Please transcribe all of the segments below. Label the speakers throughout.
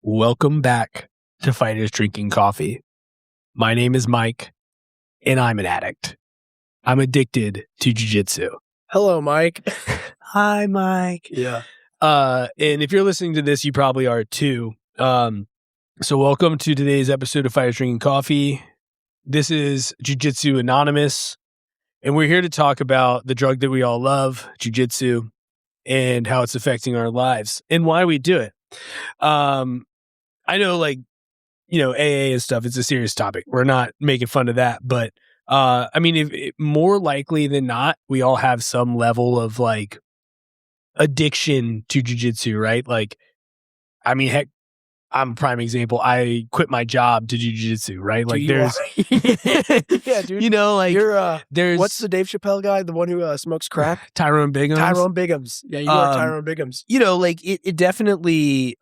Speaker 1: Welcome back to Fighters Drinking Coffee. My name is Mike, and I'm an addict. I'm addicted to jiu-jitsu.
Speaker 2: Hello, Mike.
Speaker 1: Hi, Mike.
Speaker 2: Yeah.
Speaker 1: And if you're listening to this, you probably are too. So welcome to today's episode of Fighters Drinking Coffee. This is Jiu-Jitsu Anonymous, and we're here to talk about the drug that we all love, jiu-jitsu, and how it's affecting our lives and why we do it. I know, AA and stuff, it's a serious topic. We're not making fun of that, but if more likely than not, we all have some level of addiction to jiu-jitsu, right? Heck, I'm a prime example. I quit my job to jiu-jitsu, right?
Speaker 2: Yeah, dude.
Speaker 1: There's
Speaker 2: what's the Dave Chappelle guy? The one who smokes crack?
Speaker 1: Tyrone Biggums.
Speaker 2: Tyrone Biggums. Yeah, you are Tyrone Biggums.
Speaker 1: It definitely,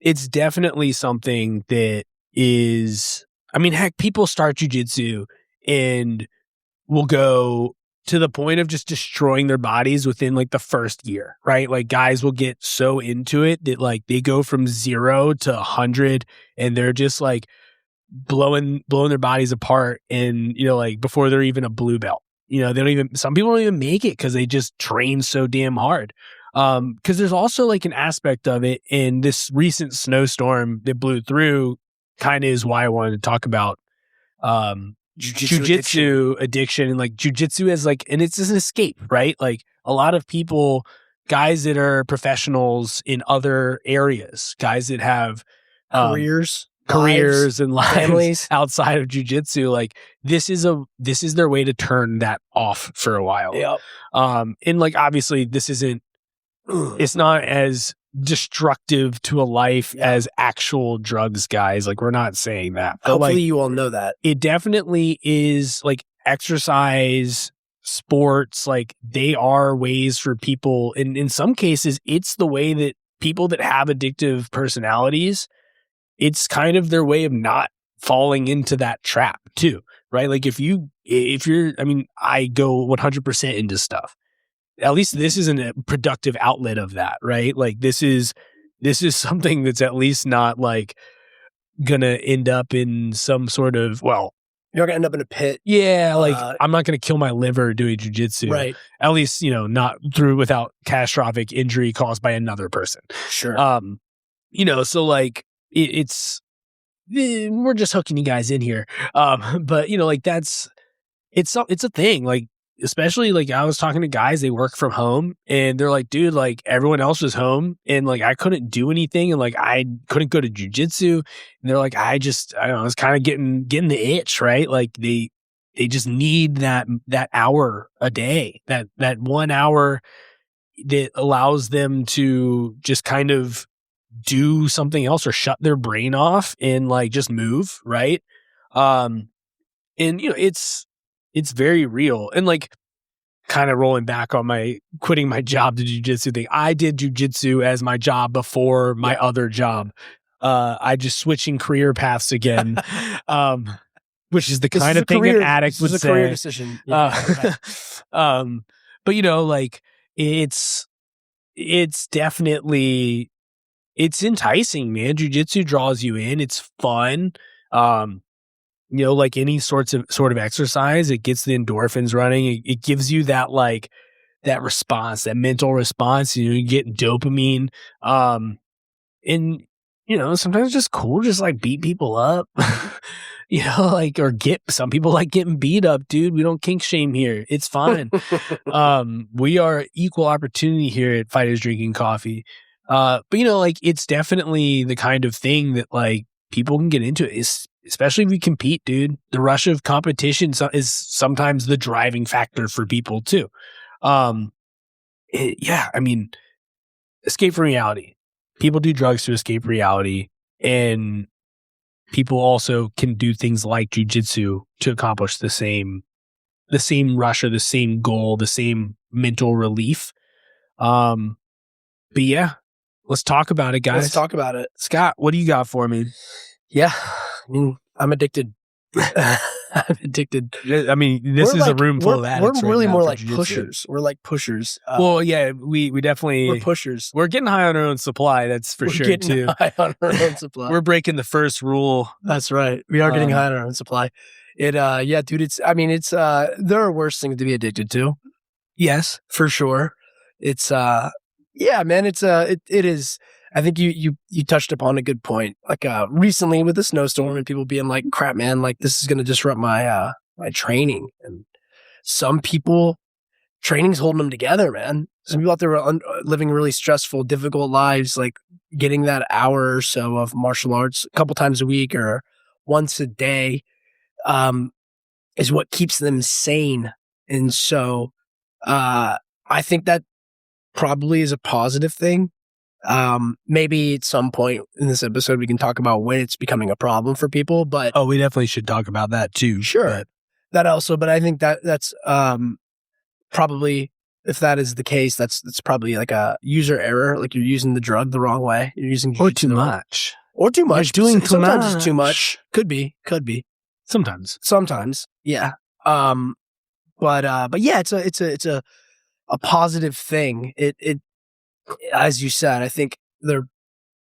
Speaker 1: it's definitely something that is, heck, people start jiu-jitsu and will go to the point of just destroying their bodies within the first year, right? Guys will get so into it that they go from 0 to 100 and they're just blowing their bodies apart. And, before they're even a blue belt, some people don't even make it because they just train so damn hard. Because there's also an aspect of it, and this recent snowstorm that blew through kind of is why I wanted to talk about jiu-jitsu addiction and jiu-jitsu as and it's an escape, right? A lot of people, guys that are professionals in other areas, guys that have
Speaker 2: careers
Speaker 1: and lives, families outside of jiu-jitsu, this is their way to turn that off for a while.
Speaker 2: Yep.
Speaker 1: And obviously this isn't, it's not as destructive to a life as actual drugs, guys. We're not saying that. But
Speaker 2: hopefully you all know that.
Speaker 1: It definitely is exercise, sports, they are ways for people. And in some cases, it's the way that people that have addictive personalities, it's kind of their way of not falling into that trap too, right? I go 100% into stuff. At least this isn't a productive outlet of that, right? This is something that's at least not gonna end up in some sort of, well,
Speaker 2: you're not gonna end up in a pit.
Speaker 1: Yeah, I'm not gonna kill my liver doing jiu-jitsu.
Speaker 2: Right.
Speaker 1: At least, not without catastrophic injury caused by another person.
Speaker 2: Sure.
Speaker 1: It's we're just hooking you guys in here. But it's a thing. Especially I was talking to guys, they work from home and they're like, dude, everyone else was home and I couldn't do anything and I couldn't go to jiu-jitsu. And they're like, I don't know, I was kind of getting the itch, right? They just need that hour a day, that 1 hour that allows them to just kind of do something else or shut their brain off and just move, right? It's very real. And kind of rolling back on my quitting my job to jiu-jitsu thing. I did jiu-jitsu as my job before my other job. I just switching career paths again, which is the kind of thing an addict would say.
Speaker 2: It's a career decision. Yeah,
Speaker 1: but it's definitely, it's enticing, man. Jiu-jitsu draws you in. It's fun. Any sort of exercise, it gets the endorphins running. It gives you that that response, that mental response. You get dopamine. And sometimes it's just cool, just beat people up. Or some people like getting beat up, dude. We don't kink shame here. It's fine. We are equal opportunity here at Fighters Drinking Coffee. But it's definitely the kind of thing that people can get into it. Especially if we compete, dude. The rush of competition is sometimes the driving factor for people too. Escape from reality. People do drugs to escape reality, and people also can do things like jiu-jitsu to accomplish the same rush or the same goal, the same mental relief. But yeah, let's talk about it, guys.
Speaker 2: Let's talk about it.
Speaker 1: Scott, what do you got for me?
Speaker 2: Yeah, I'm addicted. I'm addicted.
Speaker 1: I mean, this is a room full of addicts.
Speaker 2: We're really
Speaker 1: right now
Speaker 2: more
Speaker 1: for
Speaker 2: like
Speaker 1: jiu-jitsu.
Speaker 2: pushers. We're like pushers.
Speaker 1: Well, yeah, we definitely
Speaker 2: we're pushers.
Speaker 1: We're getting high on our own supply. That's for
Speaker 2: We're
Speaker 1: sure
Speaker 2: getting
Speaker 1: too.
Speaker 2: high on our own supply.
Speaker 1: We're breaking the first rule.
Speaker 2: That's right. We are getting high on our own supply. Yeah, dude. It's there are worse things to be addicted to.
Speaker 1: Yes,
Speaker 2: for sure. It's yeah, man. It is. I think you touched upon a good point. Like recently with the snowstorm and people being like, "Crap, man! Like this is going to disrupt my my training." And some people, training's holding them together, man. Some people out there are living really stressful, difficult lives. Like getting that hour or so of martial arts a couple times a week or once a day, is what keeps them sane. And so, I think that probably is a positive thing. Maybe at some point in this episode, we can talk about when it's becoming a problem for people, but
Speaker 1: we definitely should talk about that too.
Speaker 2: Sure. That also, but I think that's, probably, if that is the case, that's probably like a user error. Like you're using the drug the wrong way. You're using
Speaker 1: or too much.
Speaker 2: Or too much.
Speaker 1: You're doing too much.
Speaker 2: Sometimes it's too much. Could be. Sometimes. Yeah. But yeah, it's a positive thing. It as you said, I think there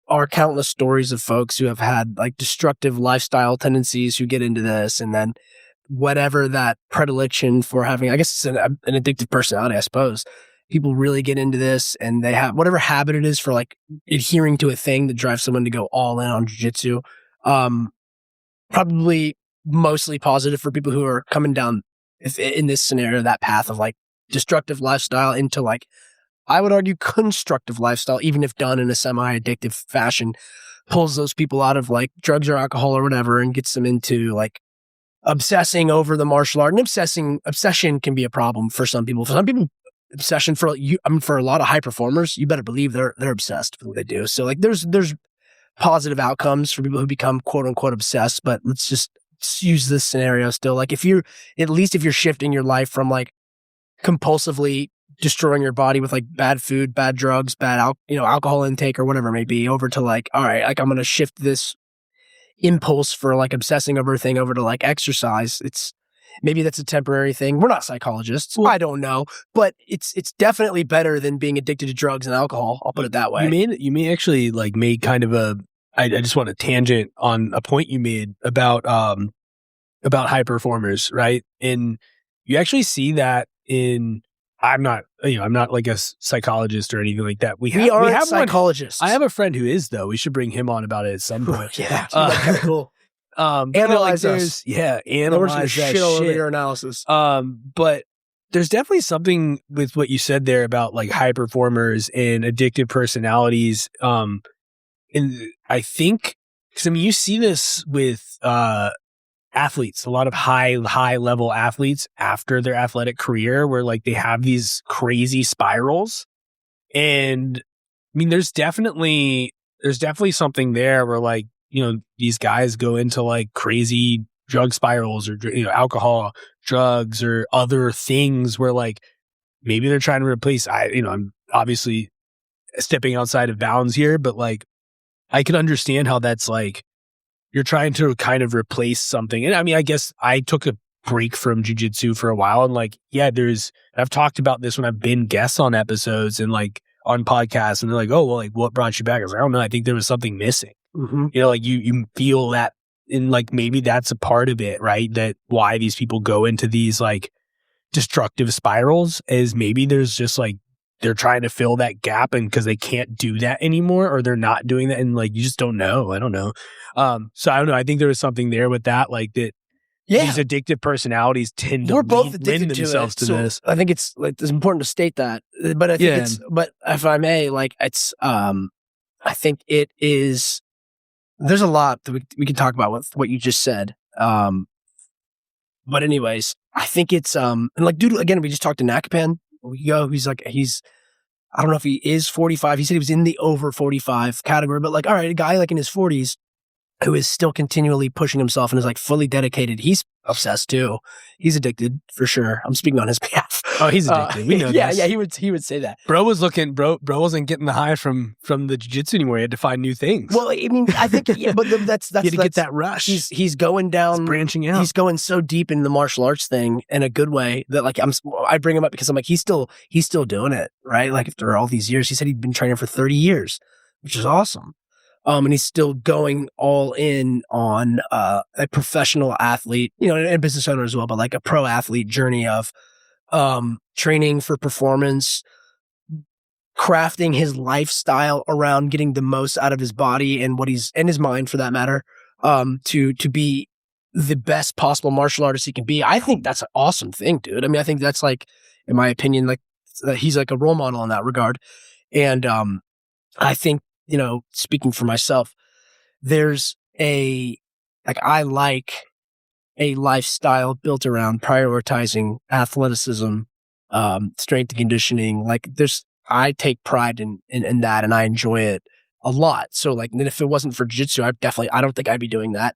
Speaker 2: are countless stories of folks who have had like destructive lifestyle tendencies who get into this, and then whatever that predilection for having, I guess it's an addictive personality, I suppose. People really get into this and they have whatever habit it is for like adhering to a thing that drives someone to go all in on jiu-jitsu. Probably mostly positive for people who are coming down in this scenario, that path of like destructive lifestyle into like, I would argue constructive lifestyle, even if done in a semi-addictive fashion, pulls those people out of like drugs or alcohol or whatever and gets them into like obsessing over the martial art. And obsession can be a problem for some people. For some people, obsession for for a lot of high performers, you better believe they're obsessed with what they do. So like there's positive outcomes for people who become quote unquote obsessed, but let's use this scenario still. Like if you're shifting your life from like compulsively destroying your body with like bad food, bad drugs, bad alcohol intake or whatever it may be, over to like, all right, like I'm going to shift this impulse for like obsessing over a thing over to like exercise. Maybe that's a temporary thing. We're not psychologists. Well, I don't know, but it's definitely better than being addicted to drugs and alcohol. I'll put it that way.
Speaker 1: You may actually like made kind of I just want to tangent on a point you made about high performers, right? And you actually see that in, I'm not like a psychologist or anything like that. We have
Speaker 2: psychologists.
Speaker 1: I have a friend who is, though. We should bring him on about it at some point.
Speaker 2: Yeah, that's cool.
Speaker 1: Analyze us. Yeah, analyze that shit all over
Speaker 2: your analysis.
Speaker 1: But there's definitely something with what you said there about like high performers and addictive personalities. And I think, because I mean, you see this with athletes, a lot of high level athletes after their athletic career, where like they have these crazy spirals. And I mean, there's definitely something there where like, these guys go into like crazy drug spirals or, alcohol, drugs or other things where like maybe they're trying to replace, I'm obviously stepping outside of bounds here, but like I can understand how that's like, you're trying to kind of replace something. And I mean, I guess I took a break from jiu-jitsu for a while, and like, yeah, I've talked about this when I've been guests on episodes and like on podcasts, and they're like, oh, well, like what brought you back? I was like, I don't know. I think there was something missing. Mm-hmm. Like you feel that, and like maybe that's a part of it, right? That why these people go into these like destructive spirals is maybe there's just like, they're trying to fill that gap, and because they can't do that anymore, or they're not doing that, and like you just don't know. I don't know. So I don't know. I think there was something there with that, like that. Yeah. These addictive personalities tend to lend themselves to this.
Speaker 2: I think it's like it's important to state that, but I think but if I may, like it's I think it is. There's a lot that we can talk about with what you just said. But anyways, I think it's and like dude, again, we just talked to Nakapan. He's I don't know if he is 45. He said he was in the over 45 category, but like, all right, a guy like in his 40s who is still continually pushing himself and is like fully dedicated. He's obsessed too. He's addicted for sure. I'm speaking on his behalf.
Speaker 1: Oh, he's addicted. We know
Speaker 2: yeah,
Speaker 1: this.
Speaker 2: yeah, he would say that.
Speaker 1: Bro wasn't getting the high from the jiu-jitsu anymore. He had to find new things.
Speaker 2: Well, I mean, I think, yeah, but that's
Speaker 1: he had to get that rush.
Speaker 2: He's going down,
Speaker 1: he's branching out.
Speaker 2: He's going so deep in the martial arts thing in a good way that like I bring him up because I'm like he's still doing it, right? Like after all these years, he said he'd been training for 30 years, which is awesome. And he's still going all in on a professional athlete, you know, and business owner as well, but like a pro athlete journey of training for performance, crafting his lifestyle around getting the most out of his body and and his mind for that matter, to be the best possible martial artist he can be. I think that's an awesome thing, dude. I mean, I think that's like, in my opinion, like he's like a role model in that regard. And I think, you know, speaking for myself, there's I like a lifestyle built around prioritizing athleticism, strength and conditioning. Like I take pride in that and I enjoy it a lot. So like, and if it wasn't for jiu-jitsu, I don't think I'd be doing that.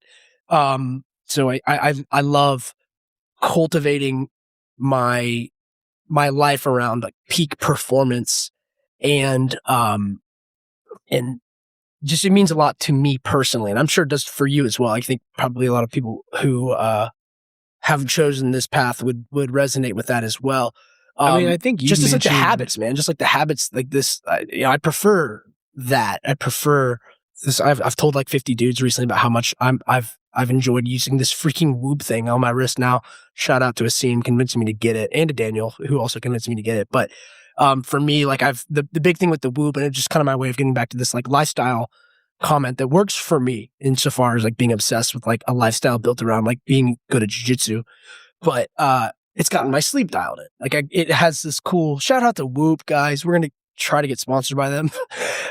Speaker 2: So I love cultivating my life around like peak performance and just, it means a lot to me personally. And I'm sure it does for you as well. I think probably a lot of people who, have chosen this path would resonate with that as well.
Speaker 1: I mean, I think you
Speaker 2: just as like the habits, man, just like the habits like this, you know, I prefer that. I prefer this. I've told like 50 dudes recently about how much I've enjoyed using this freaking Whoop thing on my wrist now. Shout out to Asim convincing me to get it, and to Daniel, who also convinced me to get it. But for me, like the big thing with the Whoop, and it's just kind of my way of getting back to this like lifestyle comment that works for me insofar as like being obsessed with like a lifestyle built around like being good at jiu-jitsu. But it's gotten my sleep dialed in. Like it has this cool, shout out to Whoop, guys. We're going to try to get sponsored by them.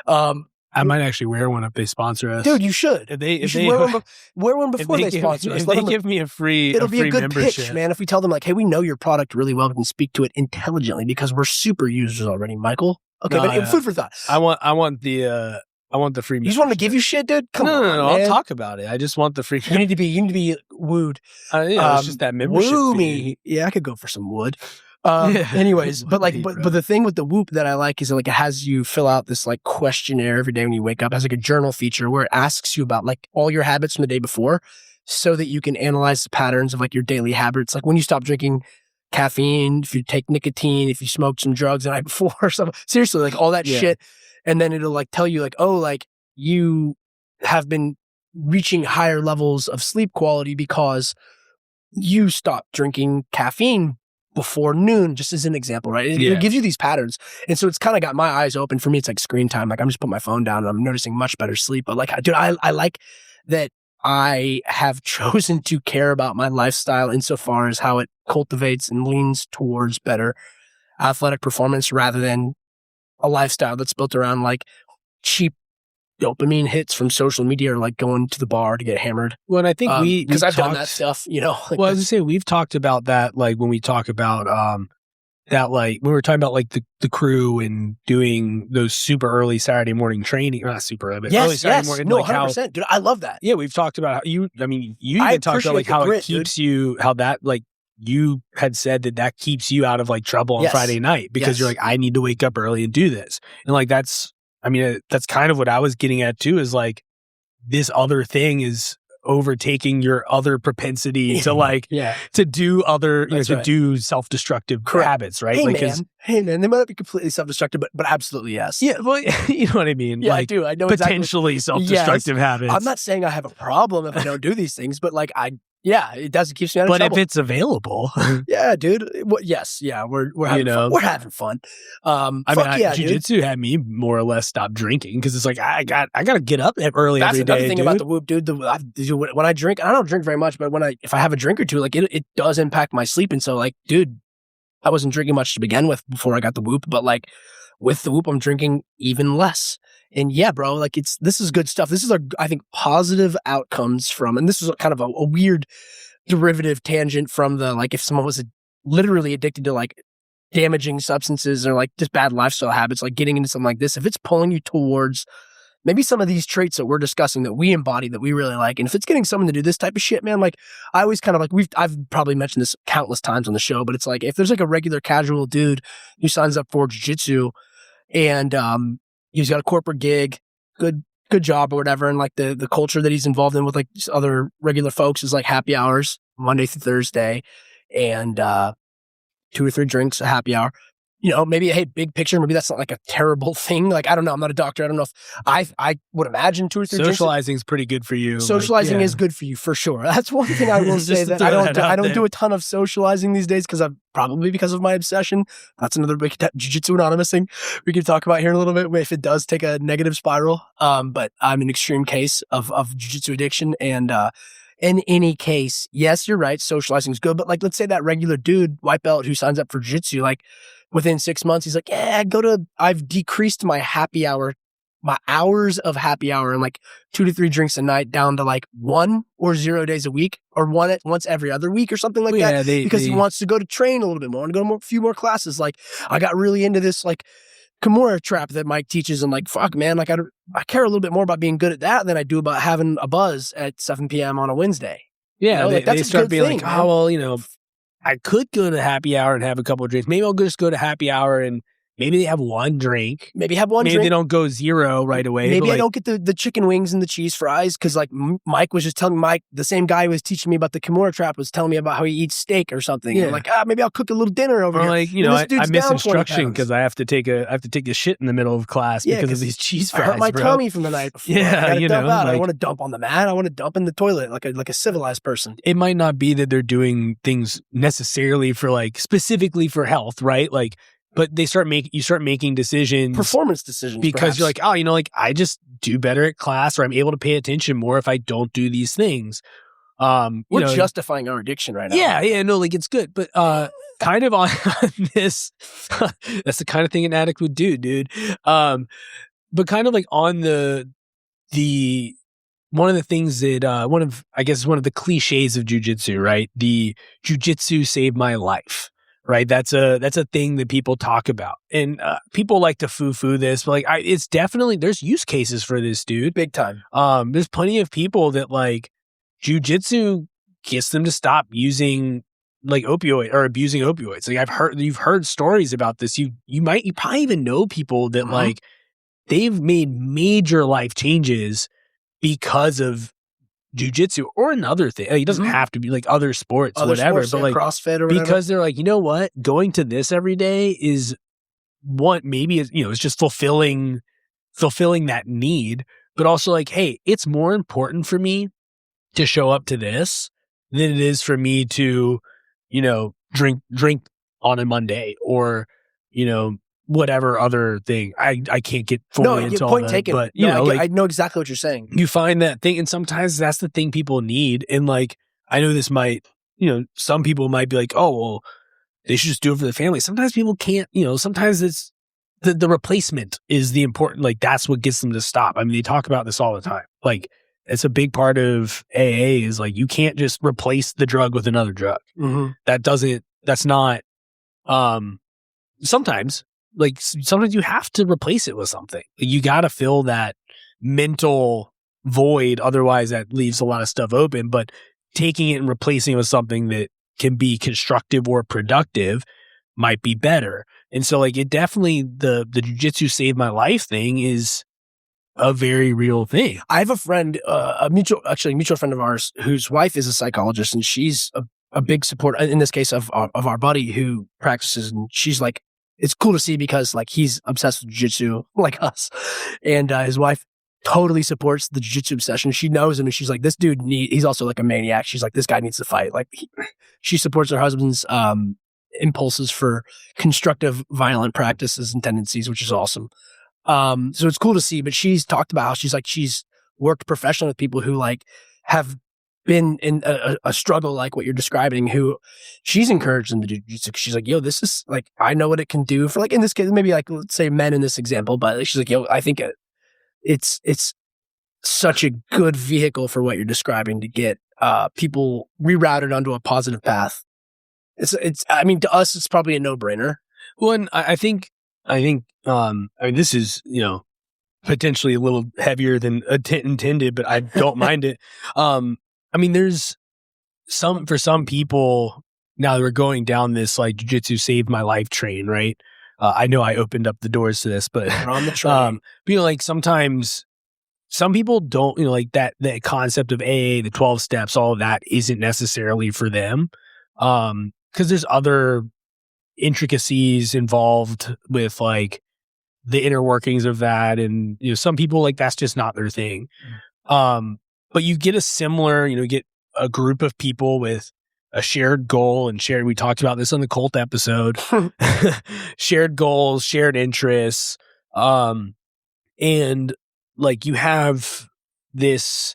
Speaker 1: I might actually wear one if they sponsor us.
Speaker 2: Dude, you should.
Speaker 1: If they
Speaker 2: wear one before they sponsor us.
Speaker 1: If they give me a free
Speaker 2: it'll be a good
Speaker 1: membership.
Speaker 2: pitch, man. If we tell them like, hey, we know your product really well, we can speak to it intelligently because we're super users already, Michael. Okay, but food for thought.
Speaker 1: I want the free.
Speaker 2: You just want to give you shit, dude? Come on,
Speaker 1: no. I'll talk about it. I just want the free.
Speaker 2: You need to be wooed.
Speaker 1: It's just that membership.
Speaker 2: Woo me. Yeah, I could go for some wood. Anyways, but the thing with the Whoop that I like is like it has you fill out this like questionnaire every day when you wake up. It has like a journal feature where it asks you about like all your habits from the day before, so that you can analyze the patterns of like your daily habits. Like when you stop drinking caffeine, if you take nicotine, if you smoked some drugs the night before or something. Seriously, like all that shit. And then it'll like tell you like, oh, like you have been reaching higher levels of sleep quality because you stopped drinking caffeine before noon, just as an example, right? It gives you these patterns. And so it's kind of got my eyes open. For me, it's like screen time. Like I'm just putting my phone down and I'm noticing much better sleep. But like, dude, I like that I have chosen to care about my lifestyle insofar as how it cultivates and leans towards better athletic performance rather than a lifestyle that's built around like cheap dopamine hits from social media or like going to the bar to get hammered.
Speaker 1: Well, and I think
Speaker 2: because I've done that stuff, you know. Like
Speaker 1: well, I was gonna say we've talked about that, like when we talk about that, like when we were talking about like the crew and doing those super early Saturday morning training, or not super early, but early Saturday morning.
Speaker 2: No,
Speaker 1: like
Speaker 2: 100%, dude. I love that.
Speaker 1: Yeah, we've talked about how you even talked about like how it keeps you, how that like you had said that keeps you out of like trouble on Friday night because you're like, I need to wake up early and do this. And like, that's kind of what I was getting at too, is like this other thing is overtaking your other propensity to like, to do other, to do self-destructive habits, right?
Speaker 2: Hey man, they might not be completely self-destructive, but absolutely yes.
Speaker 1: Yeah, well, you know what I mean?
Speaker 2: Yeah,
Speaker 1: like,
Speaker 2: I do. I know
Speaker 1: potentially self-destructive habits.
Speaker 2: I'm not saying I have a problem if I don't do these things, but like it does. It keeps me out of trouble.
Speaker 1: But if it's available,
Speaker 2: yeah, dude. Yes, yeah, we're having fun. We're having fun.
Speaker 1: Jiu-Jitsu had me more or less stop drinking because it's like I got to get up early every day.
Speaker 2: That's another thing about the Whoop, dude. When I drink, I don't drink very much, but if I have a drink or two, like it does impact my sleep. And so, like, dude, I wasn't drinking much to begin with before I got the Whoop, but like with the Whoop, I'm drinking even less. And yeah, bro, like this is good stuff. This is I think positive outcomes from, and this is kind of a weird derivative tangent from the, like if someone was literally addicted to like damaging substances or like just bad lifestyle habits, like getting into something like this, if it's pulling you towards maybe some of these traits that we're discussing that we embody that we really like. And if it's getting someone to do this type of shit, man, like I always kind of like, I've probably mentioned this countless times on the show, but it's like, if there's like a regular casual dude who signs up for jiu-jitsu and, he's got a corporate gig, good job or whatever. And like the culture that he's involved in with like other regular folks is like happy hours Monday through Thursday and, 2 or 3 drinks, a happy hour. You know, maybe, hey, big picture, maybe that's not like a terrible thing. Like, I don't know. I'm not a doctor. I don't know if I would imagine 2 or 3 drinks.
Speaker 1: Socializing is pretty good for you.
Speaker 2: Socializing is good for you for sure. That's one thing I will say that I don't do a ton of socializing these days because probably because of my obsession. That's another big Jiu-Jitsu Anonymous thing we can talk about here in a little bit if it does take a negative spiral. But I'm an extreme case of Jiu-Jitsu addiction. And in any case, yes, you're right. Socializing is good. But like, let's say that regular dude, white belt who signs up for Jiu-Jitsu, like within 6 months, he's like, yeah, I've decreased my happy hour, my hours of happy hour and like 2 to 3 drinks a night down to like 1 or 0 days a week or once every other week or something like that. Because he wants to go to train a little bit more and go to a few more classes. Like I got really into this like Kimura trap that Mike teaches and like, fuck man, like I care a little bit more about being good at that than I do about having a buzz at 7 p.m. on a Wednesday.
Speaker 1: Yeah.
Speaker 2: You know,
Speaker 1: they start being thing, like, oh, well, you know, I could go to happy hour and have a couple of drinks. Maybe I'll just go to happy hour and maybe they have 1 drink. Maybe they don't go 0 right away.
Speaker 2: Maybe I don't get the chicken wings and the cheese fries because like Mike was just telling me, the same guy who was teaching me about the Kimura trap was telling me about how he eats steak or something. Yeah. And I'm like, maybe I'll cook a little dinner over here.
Speaker 1: Like, you know, I miss instruction because I have to take a shit in the middle of class because of these cheese fries.
Speaker 2: I hurt my tummy from the night before.
Speaker 1: Yeah,
Speaker 2: you know, like, I don't want to dump on the mat. I want to dump in the toilet like a civilized person.
Speaker 1: It might not be that they're doing things necessarily for like specifically for health, right? Like, but you start making decisions,
Speaker 2: performance decisions,
Speaker 1: because
Speaker 2: perhaps.
Speaker 1: You're like, oh, you know, like I just do better at class, or I'm able to pay attention more if I don't do these things.
Speaker 2: We're justifying our addiction right now.
Speaker 1: Yeah, no, like it's good, but kind of on this, that's the kind of thing an addict would do, dude. But kind of like on the one of the things that one of the cliches of jiu-jitsu, right? The jiu-jitsu saved my life. Right. That's a thing that people talk about, and people like to foo-foo this, but like it's definitely, there's use cases for this, dude.
Speaker 2: Big time.
Speaker 1: There's plenty of people that like jiu-jitsu gets them to stop using like abusing opioids. Like you've heard stories about this. You probably even know people that like they've made major life changes because of jiu-jitsu or another thing. Like, it doesn't have to be like other sports, whatever, but like
Speaker 2: CrossFit or whatever.
Speaker 1: Because they're like, you know what, going to this every day is it's just fulfilling that need, but also like, hey, it's more important for me to show up to this than it is for me to, you know, drink on a Monday or, you know, whatever other thing. I can't get fully into all that,
Speaker 2: taken.
Speaker 1: But you know, like,
Speaker 2: I know exactly what you're saying.
Speaker 1: You find that thing, and sometimes that's the thing people need. And like, I know this might, you know, some people might be like, oh, well, they should just do it for the family. Sometimes people can't, you know, sometimes it's the replacement is the important, like that's what gets them to stop. I mean, they talk about this all the time. Like it's a big part of AA is like, you can't just replace the drug with another drug.
Speaker 2: Mm-hmm.
Speaker 1: That's not, sometimes you have to replace it with something. Like, you got to fill that mental void. Otherwise that leaves a lot of stuff open, but taking it and replacing it with something that can be constructive or productive might be better. And so like it definitely, the jiu-jitsu saved my life thing is a very real thing.
Speaker 2: I have a friend, a mutual friend of ours whose wife is a psychologist, and she's a big supporter in this case of our buddy who practices. And she's like, it's cool to see because like he's obsessed with jiu-jitsu like us, and his wife totally supports the jiu-jitsu obsession. She knows him and she's like, this dude he's also like a maniac. She's like, this guy needs to fight. Like she supports her husband's impulses for constructive violent practices and tendencies, which is awesome. So it's cool to see, but she's talked about how she's worked professionally with people who like have been in a struggle like what you're describing, who she's encouraged them to do jiu-jitsu. She's like, yo, this is like, I know what it can do for like, in this case, maybe like, let's say men in this example, but she's like, yo, I think it's such a good vehicle for what you're describing to get people rerouted onto a positive path. I mean, to us, it's probably a no-brainer.
Speaker 1: Well, and I think, this is, you know, potentially a little heavier than intended, but I don't mind it. I mean, there's for some people now that we're going down this like jiu-jitsu saved my life train, right? I know I opened up the doors to this, but
Speaker 2: We're on the train.
Speaker 1: but, you know, like sometimes some people don't, you know, like that concept of AA, the 12 steps, all of that isn't necessarily for them. Because there's other intricacies involved with like the inner workings of that. And, you know, some people like that's just not their thing. But you get a similar, you know, you get a group of people with a shared goal and we talked about this on the cult episode, shared goals, shared interests. And like you have this,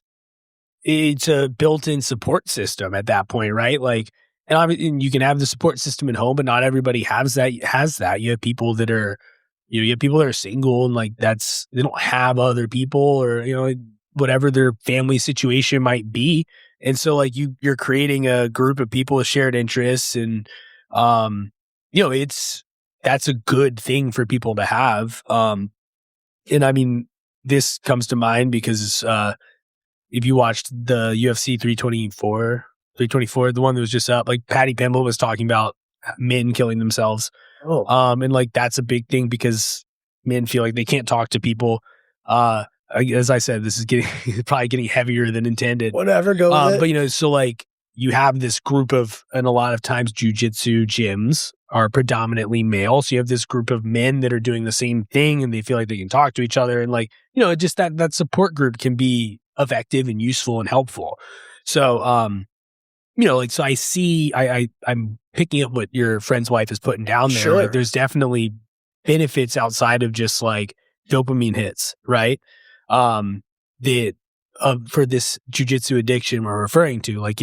Speaker 1: it's a built-in support system at that point, right? Like, and you can have the support system at home, but not everybody has that. You have people that are, you have people that are single and like they don't have other people or, you know, whatever their family situation might be. And so like you're creating a group of people with shared interests and, you know, that's a good thing for people to have. And I mean, this comes to mind because, if you watched the UFC 324, the one that was just up, like Patty Pimble was talking about men killing themselves.
Speaker 2: Oh.
Speaker 1: And like that's a big thing because men feel like they can't talk to people. As I said, this is probably getting heavier than intended.
Speaker 2: Whatever, go with it.
Speaker 1: But you know, so like you have this group of, and a lot of times jiu-jitsu gyms are predominantly male. So you have this group of men that are doing the same thing and they feel like they can talk to each other. And like, you know, just that support group can be effective and useful and helpful. So, you know, like, so I see, I'm picking up what your friend's wife is putting down there.
Speaker 2: Sure.
Speaker 1: Like, there's definitely benefits outside of just like dopamine hits, right? That for this jujitsu addiction we're referring to, like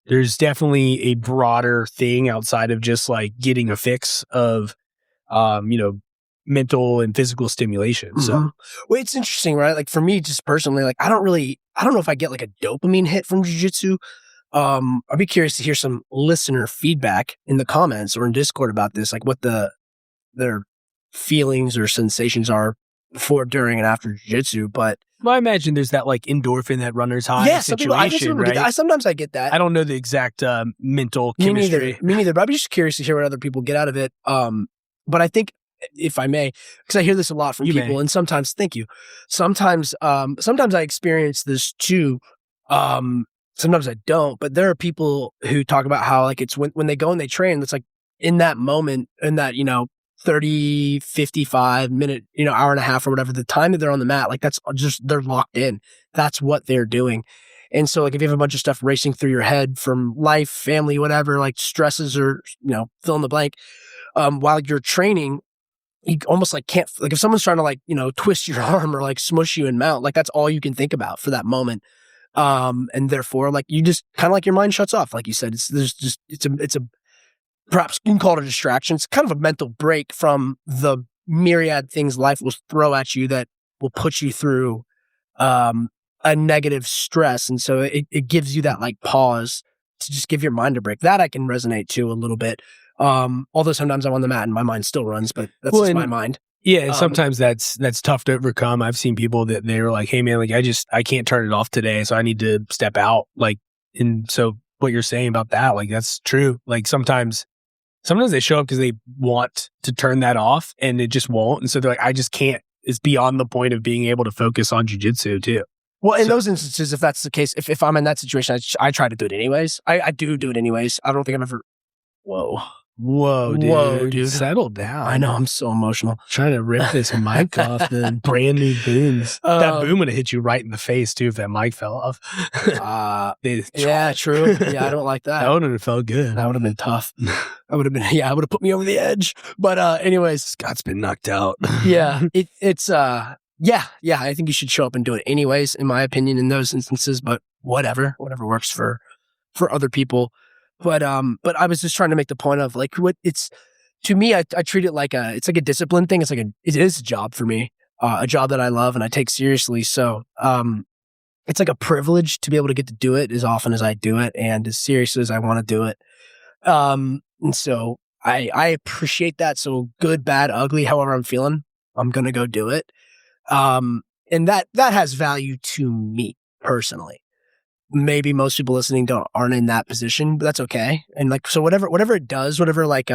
Speaker 1: there's definitely a broader thing outside of just like getting a fix of, you know, mental and physical stimulation.
Speaker 2: Mm-hmm.
Speaker 1: So,
Speaker 2: well, it's interesting, right? Like for me, just personally, like I don't know if I get like a dopamine hit from jiu-jitsu. I'd be curious to hear some listener feedback in the comments or in Discord about this, like what their feelings or sensations are before, during, and after jiu-jitsu. But
Speaker 1: well, I imagine there's that like endorphin, that runner's high situation, right?
Speaker 2: Sometimes I get that.
Speaker 1: I don't know the exact mental chemistry.
Speaker 2: Me neither. But I'd be just curious to hear what other people get out of it. But I think, if I may, because I hear this a lot from people, and sometimes, thank you. Sometimes I experience this too. Sometimes I don't. But there are people who talk about how like it's when they go and they train, it's like in that moment, in that, you know, 30, 55 minute, you know, hour and a half or whatever, the time that they're on the mat, like that's just, they're locked in. That's what they're doing. And so like if you have a bunch of stuff racing through your head from life, family, whatever, like stresses or, you know, fill in the blank, while you're training, you almost like can't, like if someone's trying to like, you know, twist your arm or like smush you and mount, like that's all you can think about for that moment. And therefore like you just kind of like your mind shuts off. Like you said, it's a perhaps you can call it a distraction. It's kind of a mental break from the myriad things life will throw at you that will put you through a negative stress. And so it gives you that like pause to just give your mind a break. That I can resonate to a little bit. Although sometimes I'm on the mat and my mind still runs, but that's just my mind.
Speaker 1: Yeah, and sometimes that's tough to overcome. I've seen people that they were like, "Hey man, like I can't turn it off today, so I need to step out." Like, and so what you're saying about that, like that's true. Like sometimes they show up because they want to turn that off and it just won't. And so they're like, I just can't. It's beyond the point of being able to focus on jiu-jitsu too.
Speaker 2: Well, in those instances, if that's the case, if I'm in that situation, I try to do it anyways. I do it anyways. I don't think I've ever...
Speaker 1: Whoa, dude. Settle down.
Speaker 2: I know, I'm so emotional.
Speaker 1: Trying to rip this mic off the brand new booms. That boom would have hit you right in the face too if that mic fell off.
Speaker 2: Yeah, true. Yeah, I don't like that.
Speaker 1: That would have felt good.
Speaker 2: That would have been tough. I would have put me over the edge. But anyways.
Speaker 1: Scott's been knocked out.
Speaker 2: Yeah. Yeah, I think you should show up and do it anyways, in my opinion, in those instances, but whatever works for other people. But I was just trying to make the point of like what it's, to me, I treat it like it's like a discipline thing. It is a job for me, a job that I love and I take seriously. So, it's like a privilege to be able to get to do it as often as I do it and as seriously as I want to do it. And so I appreciate that. So good, bad, ugly, however I'm feeling, I'm going to go do it. And that has value to me personally. Maybe most people listening aren't in that position, but that's okay. And like, so whatever it does, whatever like,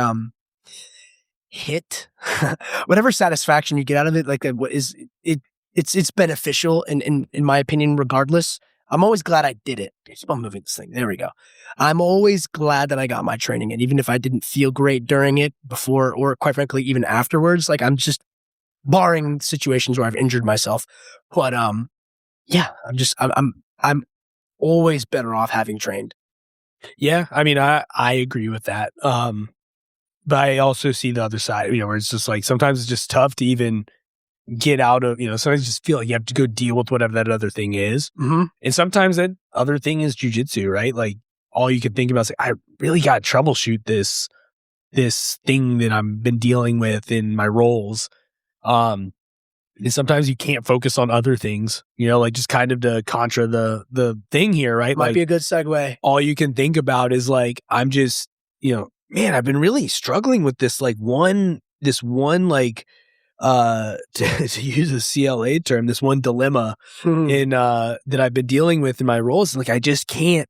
Speaker 2: hit, whatever satisfaction you get out of it, like what is it, it's beneficial in my opinion, regardless. I'm always glad I did it. Keep on moving this thing. There we go. I'm always glad that I got my training in, even if I didn't feel great during it, before, or quite frankly, even afterwards. Like, I'm just barring situations where I've injured myself. But yeah, I'm always better off having trained.
Speaker 1: Yeah, I mean, I agree with that. But I also see the other side, where it's just like sometimes it's just tough to even get out of, sometimes you just feel like you have to go deal with whatever that other thing is.
Speaker 2: Mm-hmm.
Speaker 1: And sometimes that other thing is jiu-jitsu, right? Like, all you can think about is like, I really got to troubleshoot this thing that I've been dealing with in my roles. And sometimes you can't focus on other things, like just kind of to contra the thing here, right?
Speaker 2: Might
Speaker 1: like,
Speaker 2: be a good segue.
Speaker 1: All you can think about is like, I'm just, man, I've been really struggling with this one like, to use a CLA term, this one dilemma in that I've been dealing with in my roles. Like, I just can't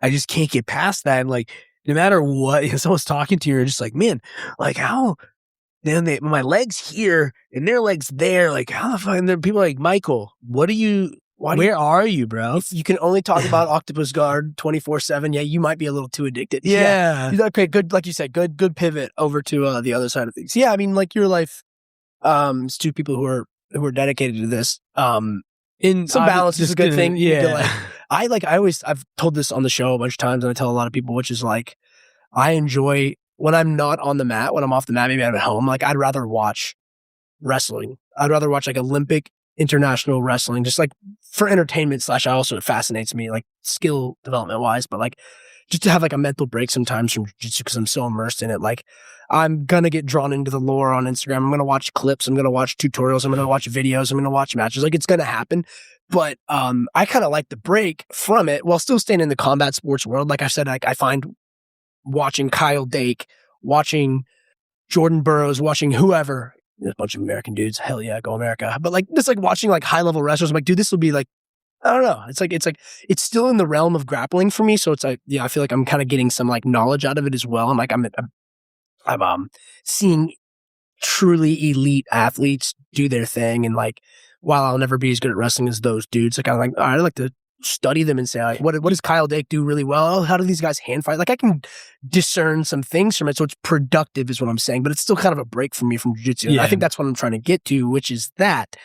Speaker 1: get past that. And like, no matter what, someone's talking to you, you're just like, man, like how then my legs here and their legs there, like how the fuck? And there are people like, Michael, where are you, bro?
Speaker 2: If you can only talk about octopus guard 24/7, yeah, you might be a little too addicted.
Speaker 1: Yeah.
Speaker 2: Okay, good. Like you said, good pivot over to the other side of things. Yeah, I mean, like your life, it's two people who are dedicated to this. In some balance is a good thing.
Speaker 1: Yeah.
Speaker 2: I've told this on the show a bunch of times, and I tell a lot of people, which is like, I enjoy when I'm not on the mat, when I'm off the mat, maybe I'm at home, like I'd rather watch wrestling. I'd rather watch like Olympic, international wrestling, just like for entertainment / also it fascinates me, like skill development wise, but like just to have like a mental break sometimes from jiu-jitsu because I'm so immersed in it. Like, I'm going to get drawn into the lore on Instagram. I'm going to watch clips. I'm going to watch tutorials. I'm going to watch videos. I'm going to watch matches. Like, it's going to happen. But I kind of like the break from it while still staying in the combat sports world. Like I said, I find watching Kyle Dake, watching Jordan Burroughs, watching whoever, there's a bunch of American dudes. Hell yeah, go America. But like, just like watching like high level wrestlers, I'm like, dude, this will be like, I don't know. It's like, it's still in the realm of grappling for me. So it's like, yeah, I feel like I'm kind of getting some like knowledge out of it as well. I'm like, I'm seeing truly elite athletes do their thing. And like, while I'll never be as good at wrestling as those dudes, like I'm like, all right, I'd like to study them and say, like, what does Kyle Dake do really well? How do these guys hand fight? Like, I can discern some things from it. So it's productive is what I'm saying, but it's still kind of a break for me from jiu-jitsu. Yeah. I think that's what I'm trying to get to, which is that,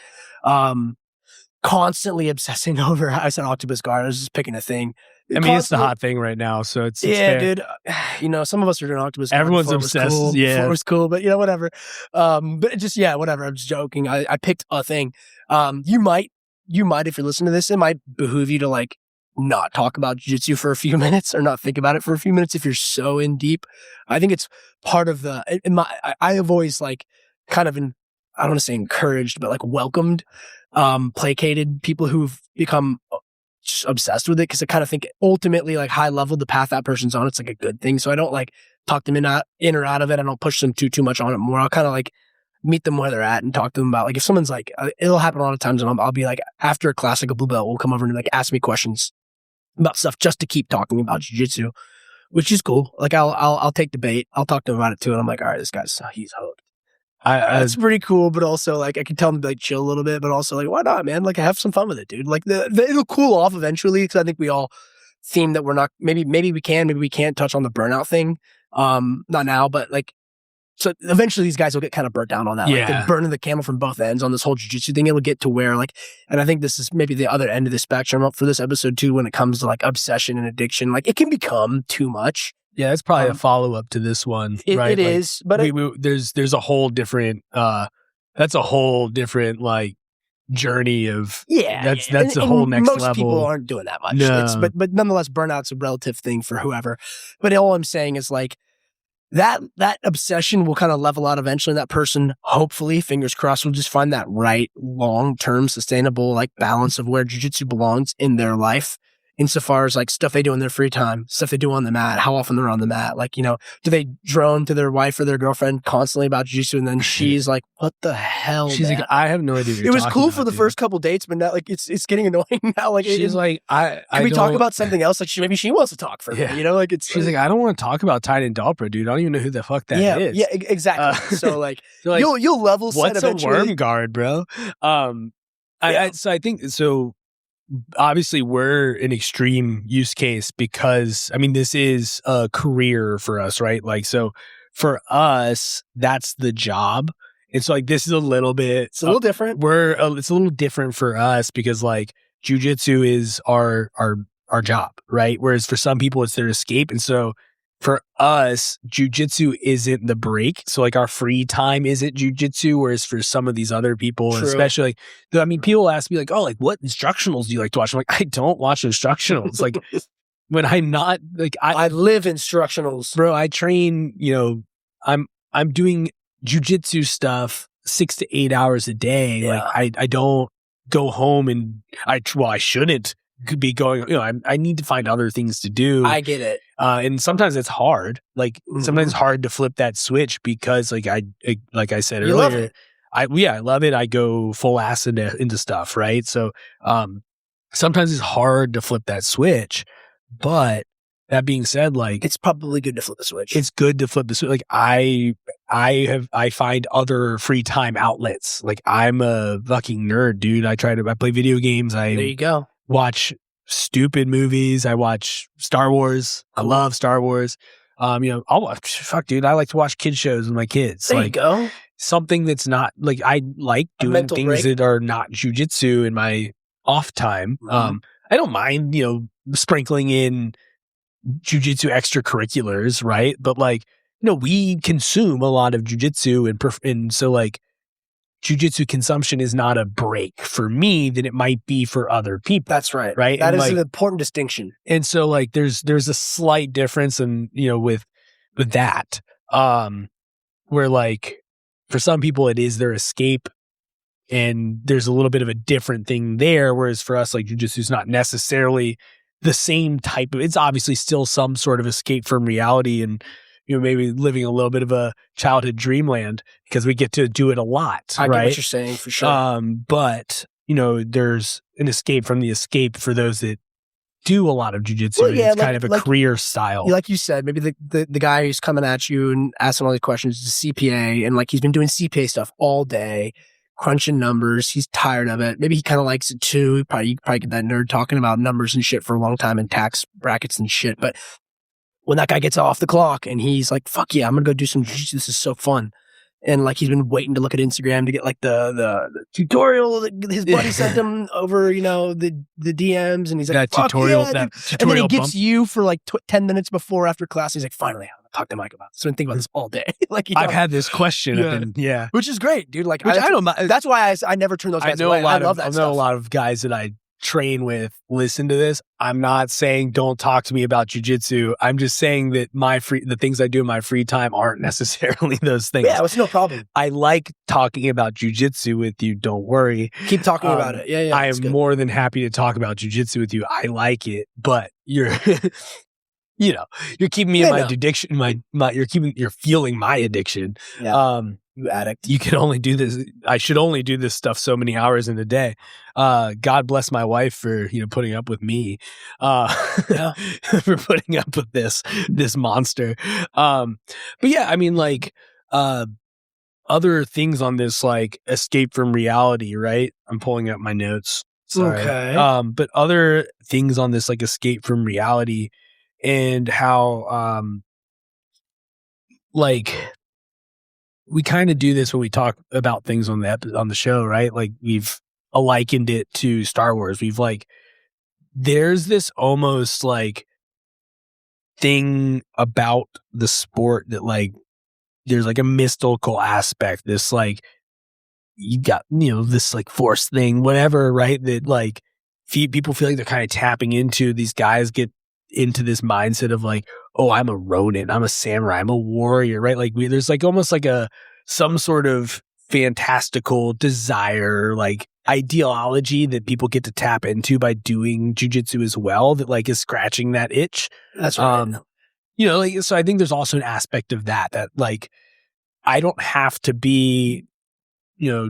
Speaker 2: constantly obsessing over, I said octopus guard, I was just picking a thing.
Speaker 1: I mean, it's the hot thing right now, so it's
Speaker 2: yeah,
Speaker 1: fair.
Speaker 2: Dude. Some of us are doing octopus guard.
Speaker 1: Everyone's obsessed.
Speaker 2: Cool,
Speaker 1: yeah,
Speaker 2: before it was cool, but whatever. But just whatever. I'm just joking. I picked a thing. You might, if you're listening to this, it might behoove you to like not talk about jiu-jitsu for a few minutes or not think about it for a few minutes if you're so in deep. I think it's part of I have always like kind of I don't want to say encouraged, but like welcomed, placated people who've become just obsessed with it, because I kind of think ultimately like high level, the path that person's on, it's like a good thing. So I don't like talk them in or out of it. I don't push them too much on it more. I'll kind of like meet them where they're at and talk to them about like, if someone's like, it'll happen a lot of times, and I'll be like, after a class like a blue belt, will come over and like ask me questions about stuff just to keep talking about jiu-jitsu, which is cool. Like I'll take the bait. I'll talk to him about it too. And I'm like, all right, he's hooked. It's pretty cool, but also like I can tell him to like chill a little bit, but also like, why not, man? Like, have some fun with it, dude. Like it'll cool off eventually, because I think we all theme that we're not, maybe we can't touch on the burnout thing. Not now, but like, so eventually these guys will get kind of burnt down on that.
Speaker 1: Yeah.
Speaker 2: Like they're burning the camel from both ends on this whole jiu-jitsu thing. It'll get to where like, and I think this is maybe the other end of the spectrum up for this episode too, when it comes to like obsession and addiction. Like, it can become too much.
Speaker 1: Yeah, that's probably a follow-up to this one, right?
Speaker 2: It is, but
Speaker 1: there's a whole different, that's a whole different, like, journey of, that's a whole next level.
Speaker 2: Most people aren't doing that much.
Speaker 1: No.
Speaker 2: But nonetheless, burnout's a relative thing for whoever. But all I'm saying is like, that obsession will kind of level out eventually. That person, hopefully, fingers crossed, will just find that right long-term sustainable like balance of where jiu-jitsu belongs in their life. insofar as like stuff they do in their free time, stuff they do on the mat, how often they're on the mat. Like, you know, do they drone to their wife or their girlfriend constantly about jiu-jitsu, and then she's like, what the hell,
Speaker 1: She's
Speaker 2: man?
Speaker 1: like, I have no idea what
Speaker 2: It
Speaker 1: you're
Speaker 2: was
Speaker 1: talking
Speaker 2: cool
Speaker 1: about,
Speaker 2: for the
Speaker 1: dude.
Speaker 2: first couple dates, but now like it's getting annoying now. Like
Speaker 1: She's like,
Speaker 2: can we talk about something else? Like maybe she wants to talk for me, you know? Like
Speaker 1: she's like, I don't want to talk about Titan Dalpra, dude. I don't even know who the fuck that is.
Speaker 2: Yeah, exactly. So like,
Speaker 1: like,
Speaker 2: you'll level set
Speaker 1: what's
Speaker 2: eventually.
Speaker 1: a worm guard, bro? I think so. Obviously, we're an extreme use case because, I mean, this is a career for us, right? Like, so for us, that's the job. And so, like, this is a little bit...
Speaker 2: It's a little different.
Speaker 1: It's a little different for us because, like, jiu-jitsu is our job, right? Whereas for some people, it's their escape. And so for us, jiu-jitsu isn't the break. So like our free time isn't jiu-jitsu, whereas for some of these other people, especially, I mean, people ask me like, oh, like what instructionals do you like to watch? I'm like, I don't watch instructionals. Like when I'm not like,
Speaker 2: I live instructionals,
Speaker 1: bro. I train, you know, I'm doing jiu-jitsu stuff 6 to 8 hours a day.
Speaker 2: Yeah.
Speaker 1: Like I don't go home and I shouldn't be going, you know, I need to find other things to do.
Speaker 2: I get it.
Speaker 1: And sometimes it's hard. Like sometimes it's hard to flip that switch because like I said earlier,
Speaker 2: love it.
Speaker 1: I love it. I go full ass into stuff. Right. So, sometimes it's hard to flip that switch, but that being said, like
Speaker 2: it's probably good to flip the switch.
Speaker 1: It's good to flip the switch. Like I find other free time outlets. Like I'm a fucking nerd, dude. I play video games.
Speaker 2: There you go.
Speaker 1: Watch stupid movies. I watch Star Wars. I love Star Wars. You know, I'll watch, fuck, dude. I like to watch kid shows with my kids.
Speaker 2: There you go.
Speaker 1: Something that's not like, I like doing things
Speaker 2: break.
Speaker 1: that are not jujitsu in my off time. I don't mind, you know, sprinkling in jujitsu extracurriculars, right? But like, you know, we consume a lot of jujitsu and so like, jiu-jitsu consumption is not a break for me than it might be for other people.
Speaker 2: That's right.
Speaker 1: Right.
Speaker 2: That
Speaker 1: and
Speaker 2: is
Speaker 1: like,
Speaker 2: an important distinction.
Speaker 1: And so like there's a slight difference in, you know, with that. Where like for some people it is their escape and there's a little bit of a different thing there. Whereas for us, like jiu-jitsu is not necessarily the same type of, it's obviously still some sort of escape from reality and, you know, maybe living a little bit of a childhood dreamland because we get to do it a lot.
Speaker 2: I
Speaker 1: right?
Speaker 2: get what you're saying for sure.
Speaker 1: But you know, there's an escape from the escape for those that do a lot of jiu-jitsu.
Speaker 2: Well, yeah,
Speaker 1: it's kind of a career style.
Speaker 2: Like you said, maybe the guy who's coming at you and asking all these questions is a CPA, and like he's been doing CPA stuff all day, crunching numbers. He's tired of it. Maybe he kind of likes it too. You probably get that nerd talking about numbers and shit for a long time and tax brackets and shit. But when that guy gets off the clock and he's like, fuck yeah, I'm going to go do some jiu-jitsu. This is so fun. And like, he's been waiting to look at Instagram to get like the tutorial that his buddy sent him over, you know, the DMs. And he's like,
Speaker 1: that tutorial,
Speaker 2: yeah,
Speaker 1: that
Speaker 2: and then he gets
Speaker 1: bump.
Speaker 2: you for like 10 minutes before after class. He's like, finally, I'm going to talk to Mike about this. So I've been thinking about this all day. Like,
Speaker 1: I've had this question. Which
Speaker 2: is great, dude. Like,
Speaker 1: I don't mind.
Speaker 2: That's why I never turn those guys away. I love that
Speaker 1: I
Speaker 2: stuff.
Speaker 1: know a lot of guys that I train with listen to this. I'm not saying don't talk to me about jiu-jitsu. I'm just saying that the things I do in my free time aren't necessarily those things.
Speaker 2: Yeah, it's no problem.
Speaker 1: I like talking about jiu-jitsu with you. Don't worry.
Speaker 2: Keep talking about it. Yeah.
Speaker 1: I am more than happy to talk about jiu-jitsu with you. I like it, but you're you know, you're keeping me in my addiction. You're fueling my addiction.
Speaker 2: Yeah. You addict.
Speaker 1: You can only do this. I should only do this stuff so many hours in a day. God bless my wife for, you know, putting up with me, for putting up with this monster. But yeah, I mean, like, other things on this, like escape from reality, right? I'm pulling up my notes. Sorry.
Speaker 2: Okay.
Speaker 1: But other things on this, like escape from reality and how, like, we kind of do this when we talk about things on the show, right? Like we've likened it to Star Wars. We've like, there's this almost like thing about the sport that like, there's like a mystical aspect. This like, you got, you know, this like force thing, whatever, right? That like people feel like they're kind of tapping into. These guys get into this mindset of like, oh, I'm a Ronin, I'm a samurai, I'm a warrior, right? Like there's like almost like some sort of fantastical desire, like ideology that people get to tap into by doing jujitsu as well that like is scratching that itch.
Speaker 2: That's right.
Speaker 1: You know, like, so I think there's also an aspect of that like I don't have to be, you know,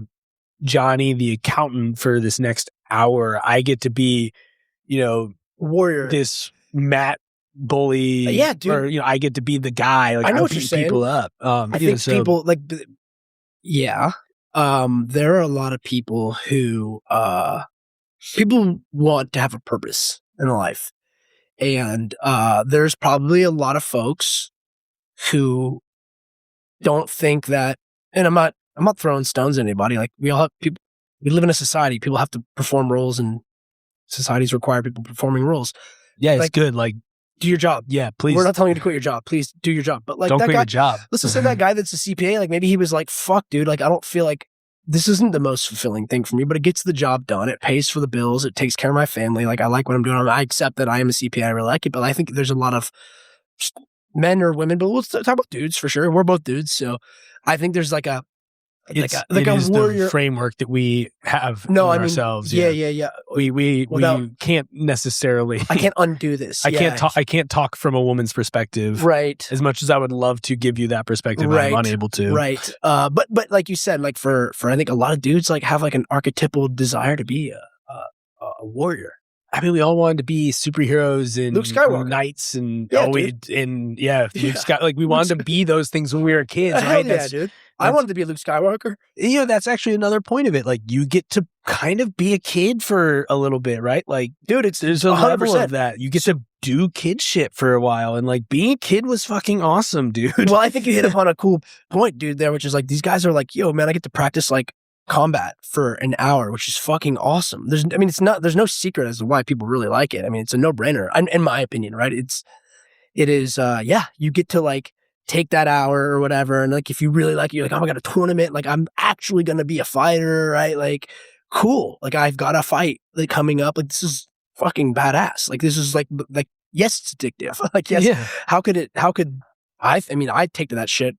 Speaker 1: Johnny the accountant for this next hour. I get to be, you know,
Speaker 2: warrior,
Speaker 1: this Matt bully.
Speaker 2: Yeah, dude.
Speaker 1: Or, you know, I get to be the guy. Like,
Speaker 2: I know what you're saying.
Speaker 1: People up.
Speaker 2: I think people like, yeah. There are a lot of people who, people want to have a purpose in life. And, there's probably a lot of folks who don't think that, and I'm not throwing stones at anybody. Like we all have people, we live in a society. People have to perform roles and societies require people performing roles.
Speaker 1: Yeah, it's
Speaker 2: like,
Speaker 1: good. Like,
Speaker 2: do your job.
Speaker 1: Yeah, please.
Speaker 2: We're not telling you to quit your job. Please do your job. But like,
Speaker 1: don't
Speaker 2: that
Speaker 1: quit
Speaker 2: guy,
Speaker 1: your job.
Speaker 2: Let's just say that guy that's a CPA, like maybe he was like, fuck dude, like I don't feel like this isn't the most fulfilling thing for me, but it gets the job done. It pays for the bills. It takes care of my family. Like I like what I'm doing. I accept that I am a CPA. I really like it, but I think there's a lot of men or women, but we'll talk about dudes for sure. We're both dudes. So I think there's like a warrior
Speaker 1: the framework that we have ourselves.
Speaker 2: Yeah.
Speaker 1: We can't necessarily.
Speaker 2: I can't undo this.
Speaker 1: I can't talk from a woman's perspective.
Speaker 2: Right.
Speaker 1: As much as I would love to give you that perspective, I'm unable to.
Speaker 2: Right. But like you said, like for I think a lot of dudes like have like an archetypal desire to be a warrior.
Speaker 1: I mean, we all wanted to be superheroes and
Speaker 2: Luke Skywalker.
Speaker 1: knights and
Speaker 2: Luke
Speaker 1: Scott. Like we wanted to be those things when we were kids, right?
Speaker 2: Yeah, dude. I wanted to be a Luke Skywalker.
Speaker 1: You know, that's actually another point of it. Like you get to kind of be a kid for a little bit, right? Like, dude, there's a 100%. Level of that. You get to do kid shit for a while, and like being a kid was fucking awesome, dude.
Speaker 2: Well, I think you hit upon a cool point, dude. There, which is like these guys are like, yo, man, I get to practice like combat for an hour, which is fucking awesome. There's no secret as to why people really like it. I mean, it's a no-brainer, in my opinion, right? It is, you get to like take that hour or whatever. And like, if you really like it, you're like, oh, I got a tournament. Like I'm actually going to be a fighter, right? Like, cool. Like I've got a fight like coming up. Like this is fucking badass. Like this is like, yes, it's addictive. Like, yes. Yeah. I take to that shit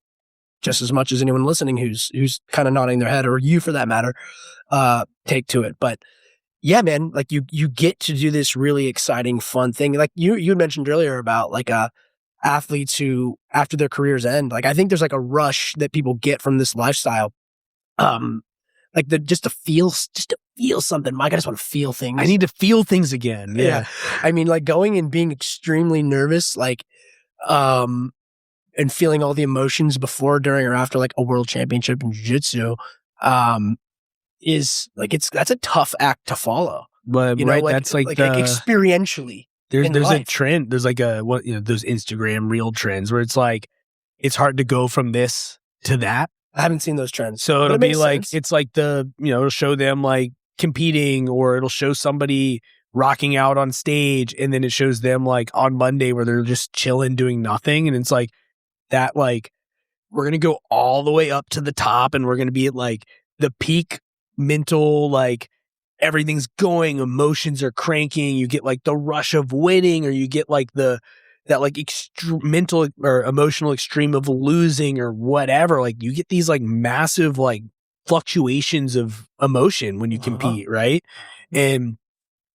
Speaker 2: just as much as anyone listening who's kind of nodding their head, or you for that matter, take to it. But yeah, man, like you get to do this really exciting, fun thing. Like you mentioned earlier about like athletes who after their careers end, like I think there's like a rush that people get from this lifestyle. Like just to feel something. Mike, I just want to feel things.
Speaker 1: I need to feel things again. Yeah.
Speaker 2: I mean, like going and being extremely nervous, like, and feeling all the emotions before, during, or after like a world championship in jiu-jitsu, is like, that's a tough act to follow.
Speaker 1: But right, that's like
Speaker 2: experientially.
Speaker 1: There's a trend. There's like those Instagram reel trends where it's like, it's hard to go from this to that.
Speaker 2: I haven't seen those trends.
Speaker 1: So it'll be like, sense. It's like it'll show them like competing, or it'll show somebody rocking out on stage, and then it shows them like on Monday where they're just chilling doing nothing. And it's like, that like we're gonna go all the way up to the top, and we're gonna be at like the peak mental, like everything's going, emotions are cranking, you get like the rush of winning, or you get like that like mental or emotional extreme of losing or whatever. Like you get these like massive like fluctuations of emotion when you compete, right? And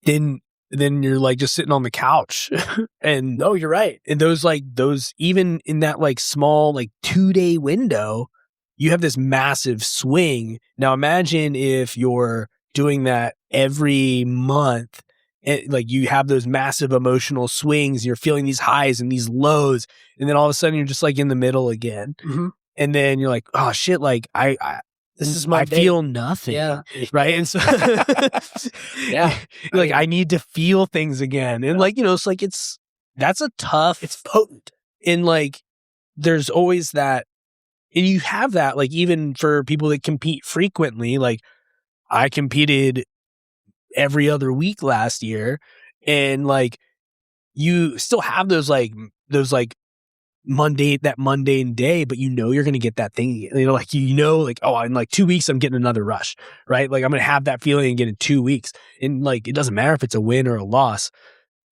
Speaker 1: then you're like just sitting on the couch and
Speaker 2: no, you're right.
Speaker 1: And those even in that like small like 2-day window, you have this massive swing. Now imagine if you're doing that every month, and like you have those massive emotional swings, you're feeling these highs and these lows, and then all of a sudden you're just like in the middle again. Mm-hmm. And then you're like, oh shit, like
Speaker 2: this is my day.
Speaker 1: Feel nothing.
Speaker 2: Yeah.
Speaker 1: Right. And so,
Speaker 2: yeah,
Speaker 1: like I need to feel things again. And like, it's like, that's a tough,
Speaker 2: it's potent.
Speaker 1: And like, there's always that, and you have that, like, even for people that compete frequently, like I competed every other week last year, and like, you still have those mundane day, but you're going to get that thing, like, oh, in like 2 weeks, I'm getting another rush, right? Like I'm going to have that feeling again in 2 weeks. And like, it doesn't matter if it's a win or a loss.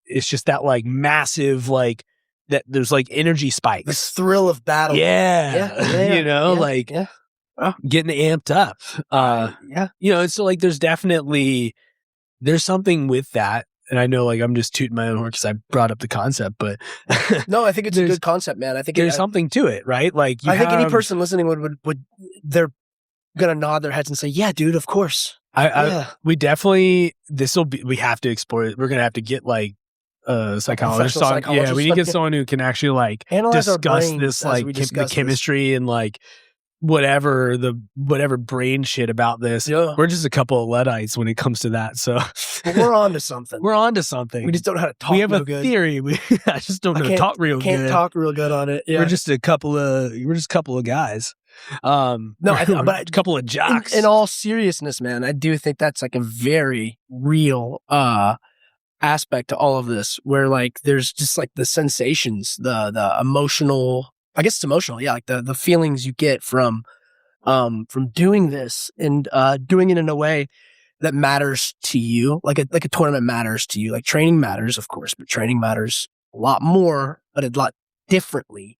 Speaker 1: It's just that like massive, like that there's like energy spikes.
Speaker 2: This thrill of battle.
Speaker 1: Yeah.
Speaker 2: Yeah.
Speaker 1: Like, getting amped up. So like there's something with that. And I know like I'm just tooting my own horn because I brought up the concept, but
Speaker 2: no, I think it's a good concept, man. I think
Speaker 1: there's something to it, right? Like
Speaker 2: I think any person listening would they're gonna nod their heads and say, "Yeah, dude, of course."
Speaker 1: We definitely we have to explore it. We're gonna have to get like a psychologist on. Yeah, we need to get someone who can actually like
Speaker 2: analyze
Speaker 1: discuss this like the chemistry and like whatever brain shit about this.
Speaker 2: Yeah.
Speaker 1: We're just a couple of Luddites when it comes to that. So
Speaker 2: we're on to something.
Speaker 1: We
Speaker 2: just don't know how to talk.
Speaker 1: We have a
Speaker 2: good.
Speaker 1: theory. I just don't know how to talk real good.
Speaker 2: Can't talk real good on it. Yeah.
Speaker 1: We're just a couple of guys.
Speaker 2: But
Speaker 1: a couple of jocks.
Speaker 2: In all seriousness, man, I do think that's like a very real aspect to all of this, where like there's just like the sensations, the emotional. I guess it's emotional, yeah. Like the feelings you get from doing this and doing it in a way that matters to you, like a tournament matters to you. Like training matters, of course, but training matters a lot more, but a lot differently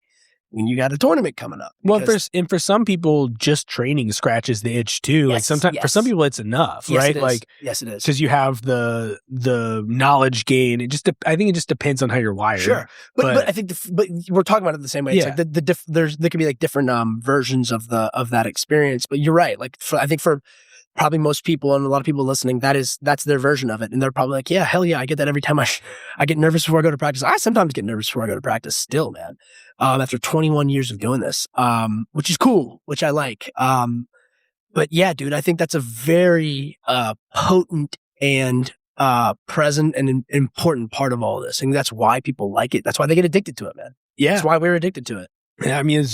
Speaker 2: when you got a tournament coming up.
Speaker 1: Well, for some people, just training scratches the itch too. Like sometimes for some people, it's enough, right? Like
Speaker 2: yes, it is,
Speaker 1: because you have the knowledge gain. I think it just depends on how you're wired.
Speaker 2: Sure, but I think but we're talking about it the same way. It's
Speaker 1: yeah.
Speaker 2: like there could be like different versions of that experience. But you're right. Like I think for probably most people and a lot of people listening, that's their version of it. And they're probably like, yeah, hell yeah, I get that every time I get nervous before I go to practice. I sometimes get nervous before I go to practice still, man. After 21 years of doing this, which is cool, which I like. But yeah, dude, I think that's a very potent and present and important part of all of this. And that's why people like it. That's why they get addicted to it, man.
Speaker 1: Yeah.
Speaker 2: That's why we're addicted to it.
Speaker 1: Yeah, I mean,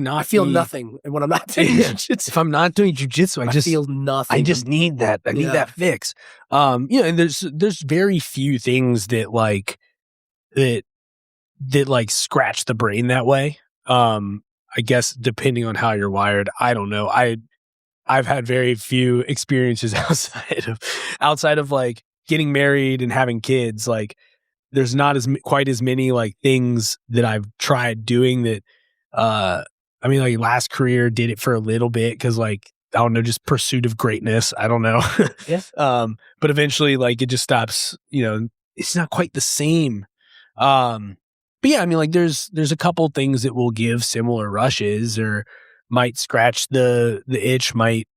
Speaker 1: I
Speaker 2: feel nothing when I'm not doing jiu-jitsu.
Speaker 1: If I'm not doing jiu-jitsu, I
Speaker 2: feel nothing.
Speaker 1: I just need that. I need that fix. And there's very few things that like scratch the brain that way. I guess depending on how you're wired, I don't know. I've had very few experiences outside of like getting married and having kids. Like there's not quite as many like things that I've tried doing that. I mean, like last career did it for a little bit because like, I don't know, just pursuit of greatness. I don't know.
Speaker 2: Yes.
Speaker 1: But eventually like it just stops, it's not quite the same. But yeah, I mean, like there's a couple things that will give similar rushes or might scratch the itch, might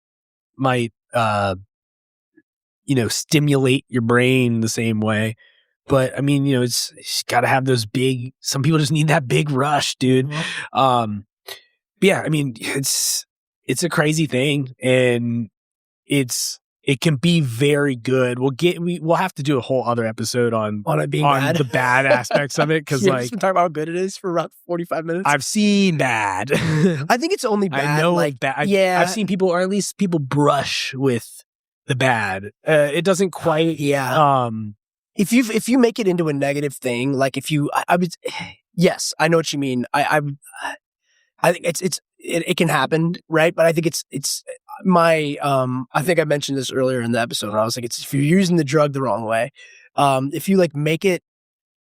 Speaker 1: stimulate your brain the same way. But I mean, it's got to have those big. Some people just need that big rush, dude.
Speaker 2: Mm-hmm.
Speaker 1: But yeah, I mean, it's a crazy thing, and it can be very good. We'll have to do a whole other episode on
Speaker 2: it being bad.
Speaker 1: The bad aspects of it because like
Speaker 2: been talking about how good it is for about 45 minutes.
Speaker 1: I've seen bad.
Speaker 2: I think it's only bad.
Speaker 1: I know
Speaker 2: like
Speaker 1: bad.
Speaker 2: Yeah,
Speaker 1: I've seen people, or at least people, brush with the bad. It doesn't quite.
Speaker 2: Yeah. If you make it into a negative thing, like if you, I would, yes, I know what you mean. I think it can happen, right? But I think it's my, I think I mentioned this earlier in the episode, and I was like, if you're using the drug the wrong way, if you like make it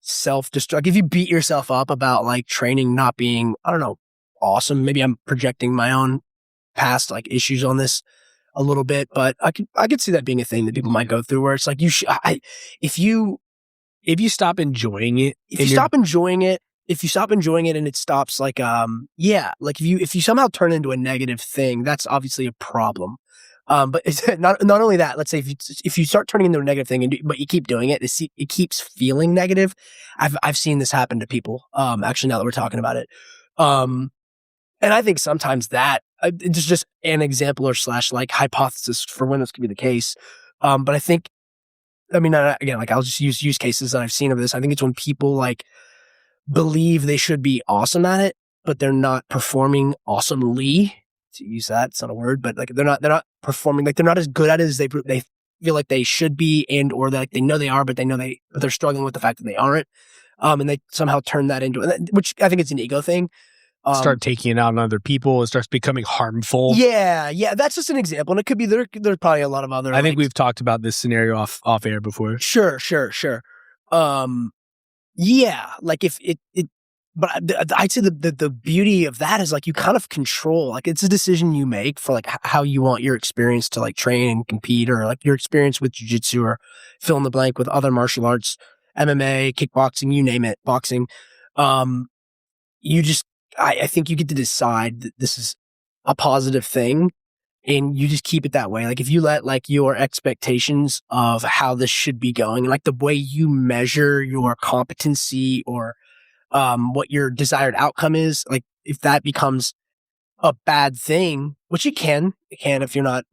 Speaker 2: self-destruct, if you beat yourself up about like training not being, I don't know, awesome. Maybe I'm projecting my own past like issues on this a little bit, but I could see that being a thing that people might go through where it's like if you
Speaker 1: stop enjoying it,
Speaker 2: if you stop enjoying it and it stops like like if you somehow turn into a negative thing, that's obviously a problem. But it's not only that. Let's say if you start turning into a negative thing but you keep doing it, it keeps feeling negative. I've seen this happen to people. Actually, now that we're talking about it, and I think sometimes that it's just an example or / like hypothesis for when this could be the case. But I think, I mean, again, like I'll just use cases that I've seen of this. I think it's when people like believe they should be awesome at it, but they're not performing awesomely. To use that, it's not a word, but like they're not performing, like they're not as good at it as they feel like they should be, and or like they know they are, but they're struggling with the fact that they aren't. And they somehow turn that into, which I think it's an ego thing.
Speaker 1: Start taking it out on other people. It starts becoming harmful.
Speaker 2: Yeah. That's just an example, and it could be there's probably a lot of other.
Speaker 1: I think we've talked about this scenario off air before.
Speaker 2: Sure. Yeah, like if it but I'd say the beauty of that is like you kind of control, like it's a decision you make for like how you want your experience to like train and compete, or like your experience with jiu-jitsu, or fill in the blank with other martial arts, MMA, kickboxing, you name it, boxing. You just, I think you get to decide that this is a positive thing, and you just keep it that way. Like if you let like your expectations of how this should be going, like the way you measure your competency or what your desired outcome is, like if that becomes a bad thing, which it can if you're not,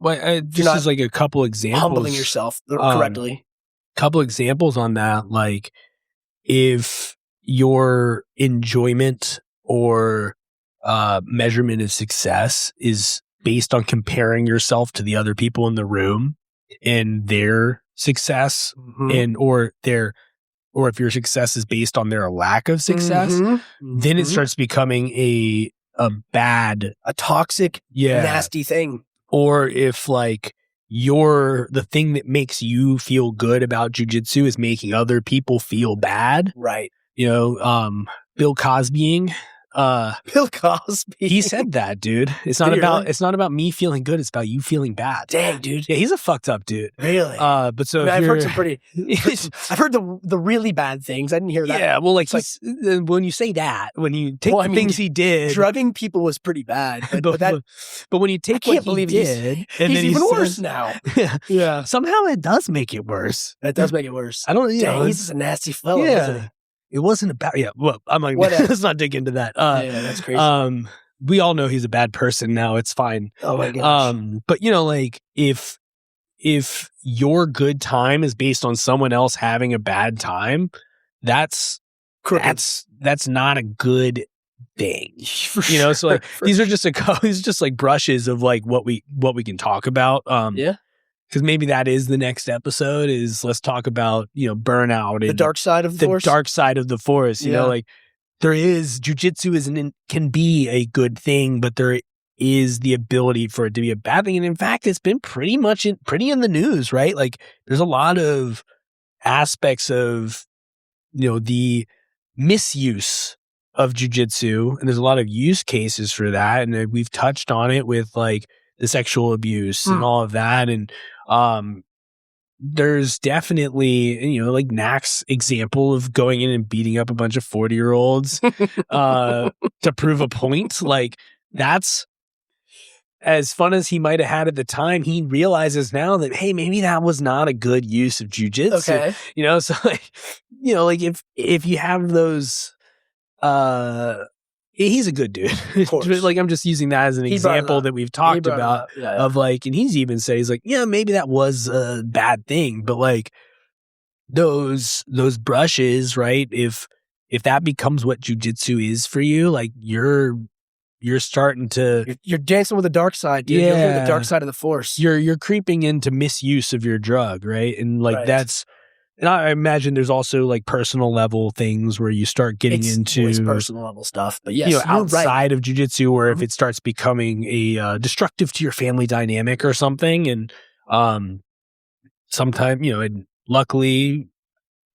Speaker 1: just as like a couple examples,
Speaker 2: humbling yourself correctly.
Speaker 1: Couple examples on that, like if your enjoyment or measurement of success is based on comparing yourself to the other people in the room and their success, and or if your success is based on their lack of success, then it starts becoming a
Speaker 2: toxic, nasty thing.
Speaker 1: Or if like the thing that makes you feel good about jiu-jitsu is making other people feel bad.
Speaker 2: Right.
Speaker 1: You know, Bill Cosbying.
Speaker 2: Bill Cosby.
Speaker 1: He said that, dude. It's not about me feeling good. It's about you feeling bad.
Speaker 2: Dang, dude.
Speaker 1: Yeah, he's a fucked up dude.
Speaker 2: Really?
Speaker 1: But so
Speaker 2: I've heard some pretty. I've heard the really bad things. I didn't hear that.
Speaker 1: Yeah, well, like when you say that, when you take the things he did,
Speaker 2: drugging people was pretty bad. But
Speaker 1: when you take what he did, and
Speaker 2: he's
Speaker 1: then
Speaker 2: even worse now.
Speaker 1: Yeah. Somehow it does make it worse.
Speaker 2: That does make it worse.
Speaker 1: I don't.
Speaker 2: Dang, he's a nasty fellow. Isn't he?
Speaker 1: It wasn't about, well, I'm like, let's not dig into that.
Speaker 2: Yeah, that's crazy.
Speaker 1: We all know he's a bad person now. It's fine.
Speaker 2: Oh my gosh.
Speaker 1: But you know, like if your good time is based on someone else having a bad time, that's not a good thing. You know, so like these are just like brushes of like what we can talk about. Because maybe that is the next episode, is let's talk about, you know, burnout.
Speaker 2: The dark side of the force.
Speaker 1: The dark side of the force. You know, like jiu-jitsu can be a good thing, but there is the ability for it to be a bad thing. And in fact, it's been pretty in the news, right? Like there's a lot of aspects of, you know, the misuse of jiu-jitsu, and there's a lot of use cases for that. And we've touched on it with like the sexual abuse and all of that. And there's definitely, you know, like Knack's example of going in and beating up a bunch of 40-year-olds to prove a point. Like that's, as fun as he might have had at the time, he realizes now that, hey, maybe that was not a good use of jiu-jitsu.
Speaker 2: Okay.
Speaker 1: You know, so like, you know, like if you have those, he's a good dude.
Speaker 2: Of course.
Speaker 1: Like I'm just using that as an example that we've talked about of like, and he's even said, he's like, yeah, maybe that was a bad thing, but like those brushes, right? If that becomes what jiu-jitsu is for you, like you're starting to
Speaker 2: you're dancing with the dark side, dude. You're the dark side of the force.
Speaker 1: You're creeping into misuse of your drug, right? And like that's. And I imagine there's also like personal level things where you start getting into
Speaker 2: personal level stuff, but yes,
Speaker 1: you know, outside of jiu-jitsu, or if it starts becoming a destructive to your family dynamic or something. And sometimes, you know, and luckily,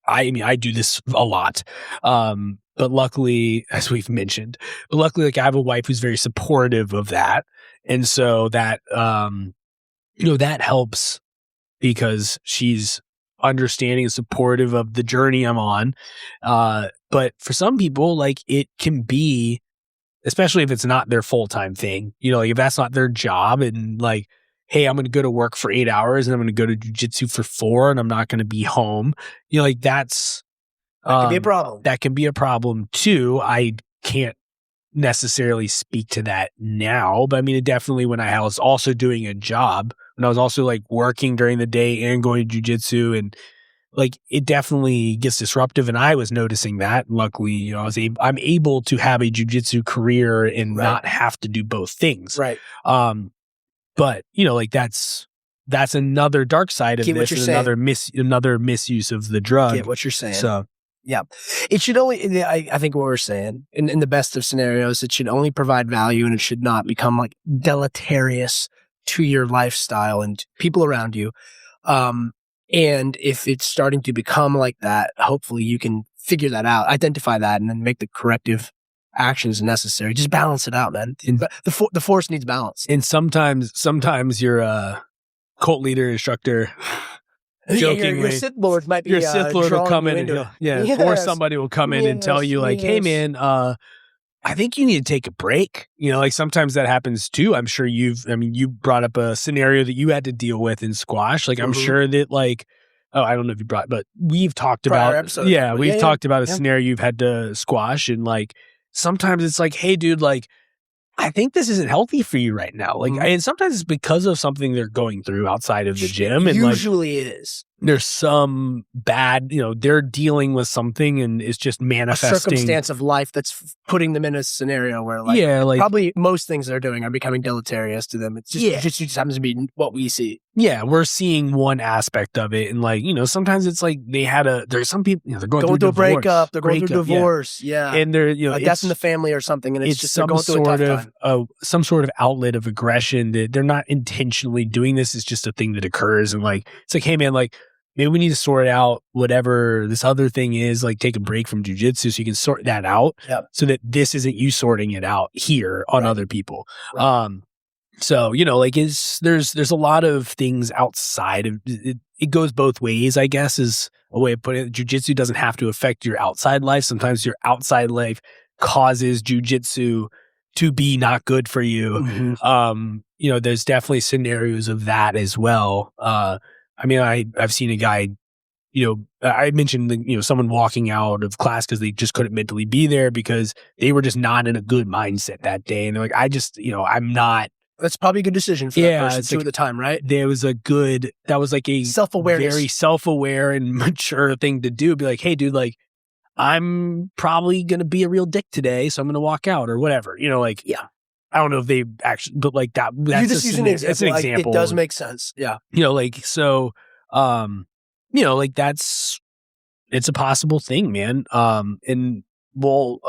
Speaker 1: I do this a lot. But luckily, as we've mentioned, like I have a wife who's very supportive of that. And so that, you know, that helps because she's understanding and supportive of the journey I'm on. But for some people, like it can be, especially if it's not their full-time thing, you know, like if that's not their job and like, hey, I'm going to go to work for 8 hours and I'm going to go to jiu-jitsu for 4 and I'm not going to be home. You know, like that
Speaker 2: can be a problem.
Speaker 1: That can be a problem too. I can't necessarily speak to that now, but I mean, it definitely, when I was also doing a job, when I was also like working during the day and going to jiu-jitsu, and like it definitely gets disruptive, and I was noticing that. Luckily, you know, I'm able to have a jiu-jitsu career and not have to do both things.
Speaker 2: Right.
Speaker 1: But you know, like that's another dark side of this, and another misuse of the drug.
Speaker 2: Get what you're saying.
Speaker 1: So
Speaker 2: yeah, it should only, I think what we're saying, in the best of scenarios, it should only provide value, and it should not become like deleterious to your lifestyle and people around you. And if it's starting to become like that, hopefully you can figure that out, identify that, and then make the corrective actions necessary. Just balance it out, man. But the force needs balance.
Speaker 1: And sometimes your cult leader instructor jokingly,
Speaker 2: your Sith Lord might be
Speaker 1: your Sith Lord will come in
Speaker 2: and
Speaker 1: or somebody will come in and tell you like, hey man, I think you need to take a break. You know, like sometimes that happens too. I'm sure you brought up a scenario that you had to deal with in squash. Like I'm sure that like, I don't know if you brought, but we've talked about, we've talked about a scenario you've had to squash. And like, sometimes it's like, hey dude, like, I think this isn't healthy for you right now. Like, and sometimes it's because of something they're going through outside of the gym. And
Speaker 2: usually it is.
Speaker 1: There's some bad, they're dealing with something and it's just manifesting.
Speaker 2: A circumstance of life that's putting them in a scenario where probably most things they're doing are becoming deleterious to them. It's just, it just happens to be what we see.
Speaker 1: Yeah, we're seeing one aspect of it. And like, sometimes it's like there's some people, they're going through
Speaker 2: a breakup, they're going through divorce. Yeah.
Speaker 1: And they're,
Speaker 2: a death in the family or something. And it's just they're going through a tough time.
Speaker 1: Some sort of outlet of aggression that they're not intentionally doing this. It's just a thing that occurs. And like, it's like, hey man, like, maybe we need to sort out whatever this other thing is, like take a break from jiu-jitsu so you can sort that out so that this isn't you sorting it out here on other people. Right. So, like there's a lot of things outside of it. It goes both ways, I guess, is a way of putting it. Jiu-jitsu doesn't have to affect your outside life. Sometimes your outside life causes jiu-jitsu to be not good for you. There's definitely scenarios of that as well. I've seen a guy, I mentioned, someone walking out of class because they just couldn't mentally be there because they were just not in a good mindset that day. And they're like, I'm not.
Speaker 2: That's probably a good decision for that person too at the time, right?
Speaker 1: That was a
Speaker 2: self-awareness,
Speaker 1: very self-aware and mature thing to do. Be like, hey dude, like I'm probably going to be a real dick today. So I'm going to walk out or whatever, I don't know if they actually, but like that's
Speaker 2: just using an example. It does make sense. Yeah.
Speaker 1: It's a possible thing, man. And we'll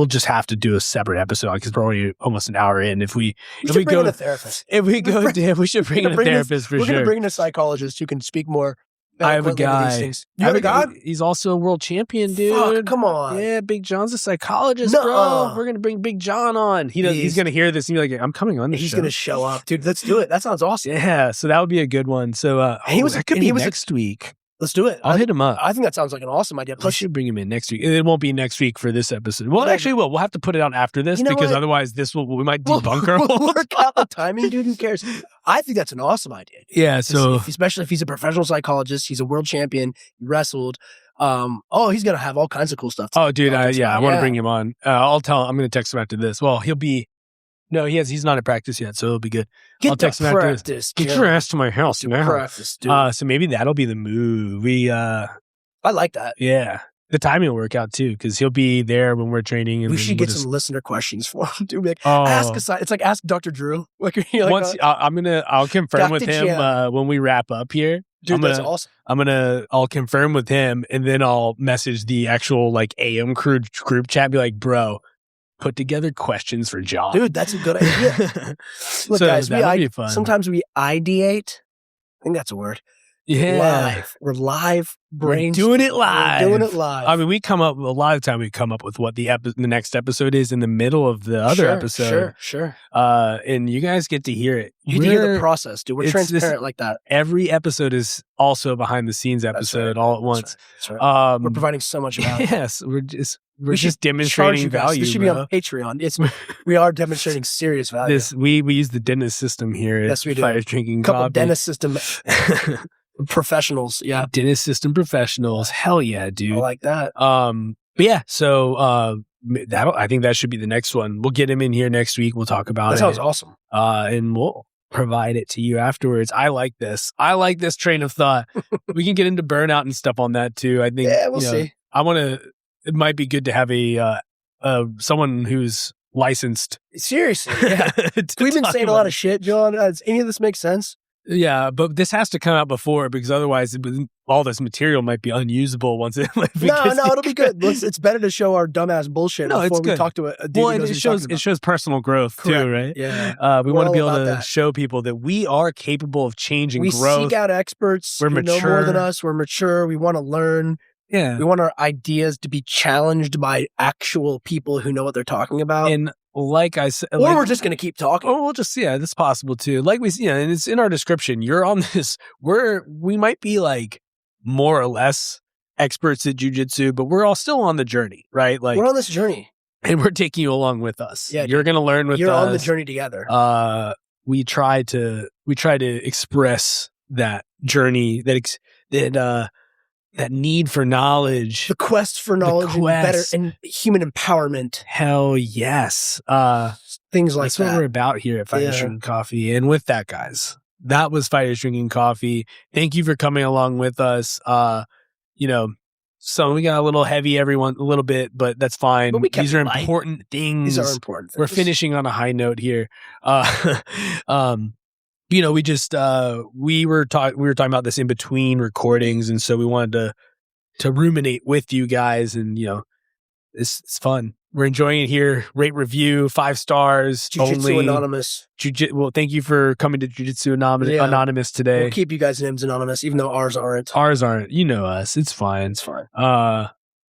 Speaker 1: just have to do a separate episode because we're already almost an hour in. If we
Speaker 2: bring in a therapist,
Speaker 1: we should bring in a therapist for sure.
Speaker 2: We're going to bring in a psychologist who can speak more.
Speaker 1: I have a guy.
Speaker 2: You have a guy?
Speaker 1: He's also a world champion, dude.
Speaker 2: Fuck, come on.
Speaker 1: Yeah, Big John's a psychologist, bro. We're going to bring Big John on. He's going to hear this and be like, I'm coming on this show.
Speaker 2: He's going to show up. Dude, let's do it. That sounds awesome.
Speaker 1: Yeah, so that would be a good one. So that could be next week.
Speaker 2: Let's do it.
Speaker 1: I'll hit him up.
Speaker 2: I think that sounds like an awesome idea.
Speaker 1: Plus, you should bring him in next week. It won't be next week for this episode. Well, actually, we'll have to put it out after this because otherwise we might debunk our
Speaker 2: We'll work out the timing, dude. Who cares? I think that's an awesome idea.
Speaker 1: Yeah. So,
Speaker 2: especially if he's a professional psychologist, he's a world champion, he wrestled. He's gonna have all kinds of cool stuff.
Speaker 1: Oh, dude, I want to bring him on. I'm going to text him after this. Well, he'll be. No, he's not at practice yet, so it'll be good.
Speaker 2: I'll text him after this.
Speaker 1: Get your ass to my house now.
Speaker 2: Practice, dude.
Speaker 1: So maybe that'll be the move.
Speaker 2: I like that.
Speaker 1: Yeah. The timing will work out too, because he'll be there when we're training. And
Speaker 2: we should get some listener questions for him, dude. Like, it's like ask Dr. Drew.
Speaker 1: I'll confirm with him when we wrap up here.
Speaker 2: Dude, that's awesome.
Speaker 1: I'll confirm with him, and then I'll message the actual like AM crew group chat, be like, bro, put together questions for John.
Speaker 2: Dude, that's a good idea. Look, guys, sometimes we ideate. I think that's a word.
Speaker 1: Yeah.
Speaker 2: Live. We're live.
Speaker 1: We're doing it live.
Speaker 2: We're doing it live.
Speaker 1: I mean, a lot of time we come up with what the next episode is in the middle of the other episode.
Speaker 2: Sure.
Speaker 1: And you guys get to hear it.
Speaker 2: You get to hear the process, dude. We're transparent like that.
Speaker 1: Every episode is also a behind the scenes episode all at once.
Speaker 2: That's right. We're providing so much value.
Speaker 1: Yes. We're just demonstrating value.
Speaker 2: This should be on Patreon. We are demonstrating serious value.
Speaker 1: We use the dentist system here.
Speaker 2: Yes, we do.
Speaker 1: Fire drinking
Speaker 2: couple
Speaker 1: coffee.
Speaker 2: Dentist system professionals. Yeah.
Speaker 1: Dentist system professionals. Hell yeah, dude.
Speaker 2: I like that.
Speaker 1: But yeah, so I think that should be the next one. We'll get him in here next week. We'll talk about it.
Speaker 2: That sounds awesome.
Speaker 1: And we'll provide it to you afterwards. I like this train of thought. We can get into burnout and stuff on that too. I think.
Speaker 2: Yeah, we'll see.
Speaker 1: It might be good to have someone who's licensed.
Speaker 2: Seriously, yeah. We've been saying a lot of shit, John. Does any of this make sense?
Speaker 1: Yeah, but this has to come out before because otherwise all this material might be unusable once it.
Speaker 2: No, it'll be good. It's better to show our dumbass bullshit before we talk to a dude.
Speaker 1: Well, it shows personal growth too, right?
Speaker 2: Yeah.
Speaker 1: We want to be able to show people that we are capable of change and growth.
Speaker 2: We seek out experts who know more than us. We're mature. We want to learn.
Speaker 1: Yeah.
Speaker 2: We want our ideas to be challenged by actual people who know what they're talking about.
Speaker 1: And like I said,
Speaker 2: or we're just going to keep talking.
Speaker 1: Oh, we'll just, that's possible too. Like we, and it's in our description. You're on this, we might be like more or less experts at jiu-jitsu, but we're all still on the journey, right? Like
Speaker 2: we're on this journey.
Speaker 1: And we're taking you along with us.
Speaker 2: Yeah,
Speaker 1: you're going to learn with us.
Speaker 2: You're on the journey together.
Speaker 1: We try to express that journey, that need for knowledge,
Speaker 2: the quest for knowledge, and better and human empowerment.
Speaker 1: Hell yes.
Speaker 2: Things like
Speaker 1: that's
Speaker 2: that.
Speaker 1: What we're about here at Fighters Drinking Coffee. And with that, guys, that was Fighters Drinking Coffee. Thank you for coming along with us. So we got a little heavy, everyone, a little bit, but that's fine.
Speaker 2: But
Speaker 1: These are important things.
Speaker 2: These are important things.
Speaker 1: We're finishing on a high note here. We just we were talking about this in between recordings, and so we wanted to ruminate with you guys, and it's fun. We're enjoying it here. Rate, review, 5 stars.
Speaker 2: Jiu-Jitsu Anonymous.
Speaker 1: Well, thank you for coming to Jiu-Jitsu Anonymous today.
Speaker 2: We'll keep you guys' names anonymous, even though ours aren't.
Speaker 1: Ours aren't. You know us. It's fine.
Speaker 2: It's fine.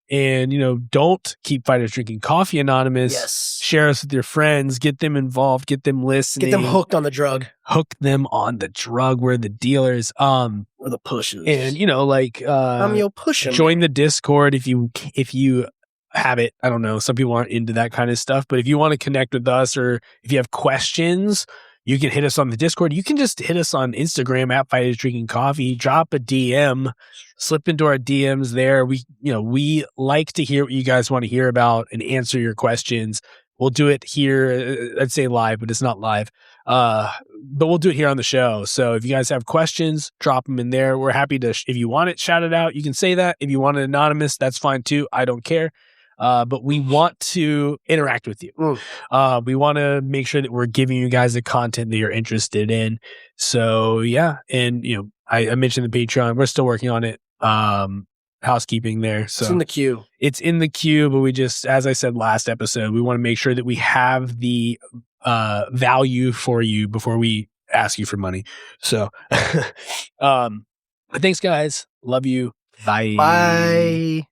Speaker 1: And don't keep Fighters Drinking Coffee anonymous.
Speaker 2: Yes.
Speaker 1: Share us with your friends. Get them involved. Get them listening.
Speaker 2: Get them hooked on the drug.
Speaker 1: Hook them on the drug. We're the dealers.
Speaker 2: Or the pushes.
Speaker 1: And
Speaker 2: you'll push them.
Speaker 1: Join the Discord if you have it. I don't know. Some people aren't into that kind of stuff, but if you want to connect with us, or if you have questions, you can hit us on the Discord. You can just hit us on Instagram at Fighters Drinking Coffee. Drop a DM, slip into our DMs there. We like to hear what you guys want to hear about and answer your questions. We'll do it here. I'd say live, but it's not live. But we'll do it here on the show. So if you guys have questions, drop them in there. We're happy to, if you want it, shout it out. You can say that. If you want it anonymous, that's fine too. I don't care. But we want to interact with you. We want to make sure that we're giving you guys the content that you're interested in. So yeah. And I mentioned the Patreon. We're still working on it. Housekeeping there. So
Speaker 2: it's in the queue.
Speaker 1: It's in the queue, but we just, as I said last episode, we want to make sure that we have the value for you before we ask you for money. So but thanks guys. Love you. Bye.
Speaker 2: Bye.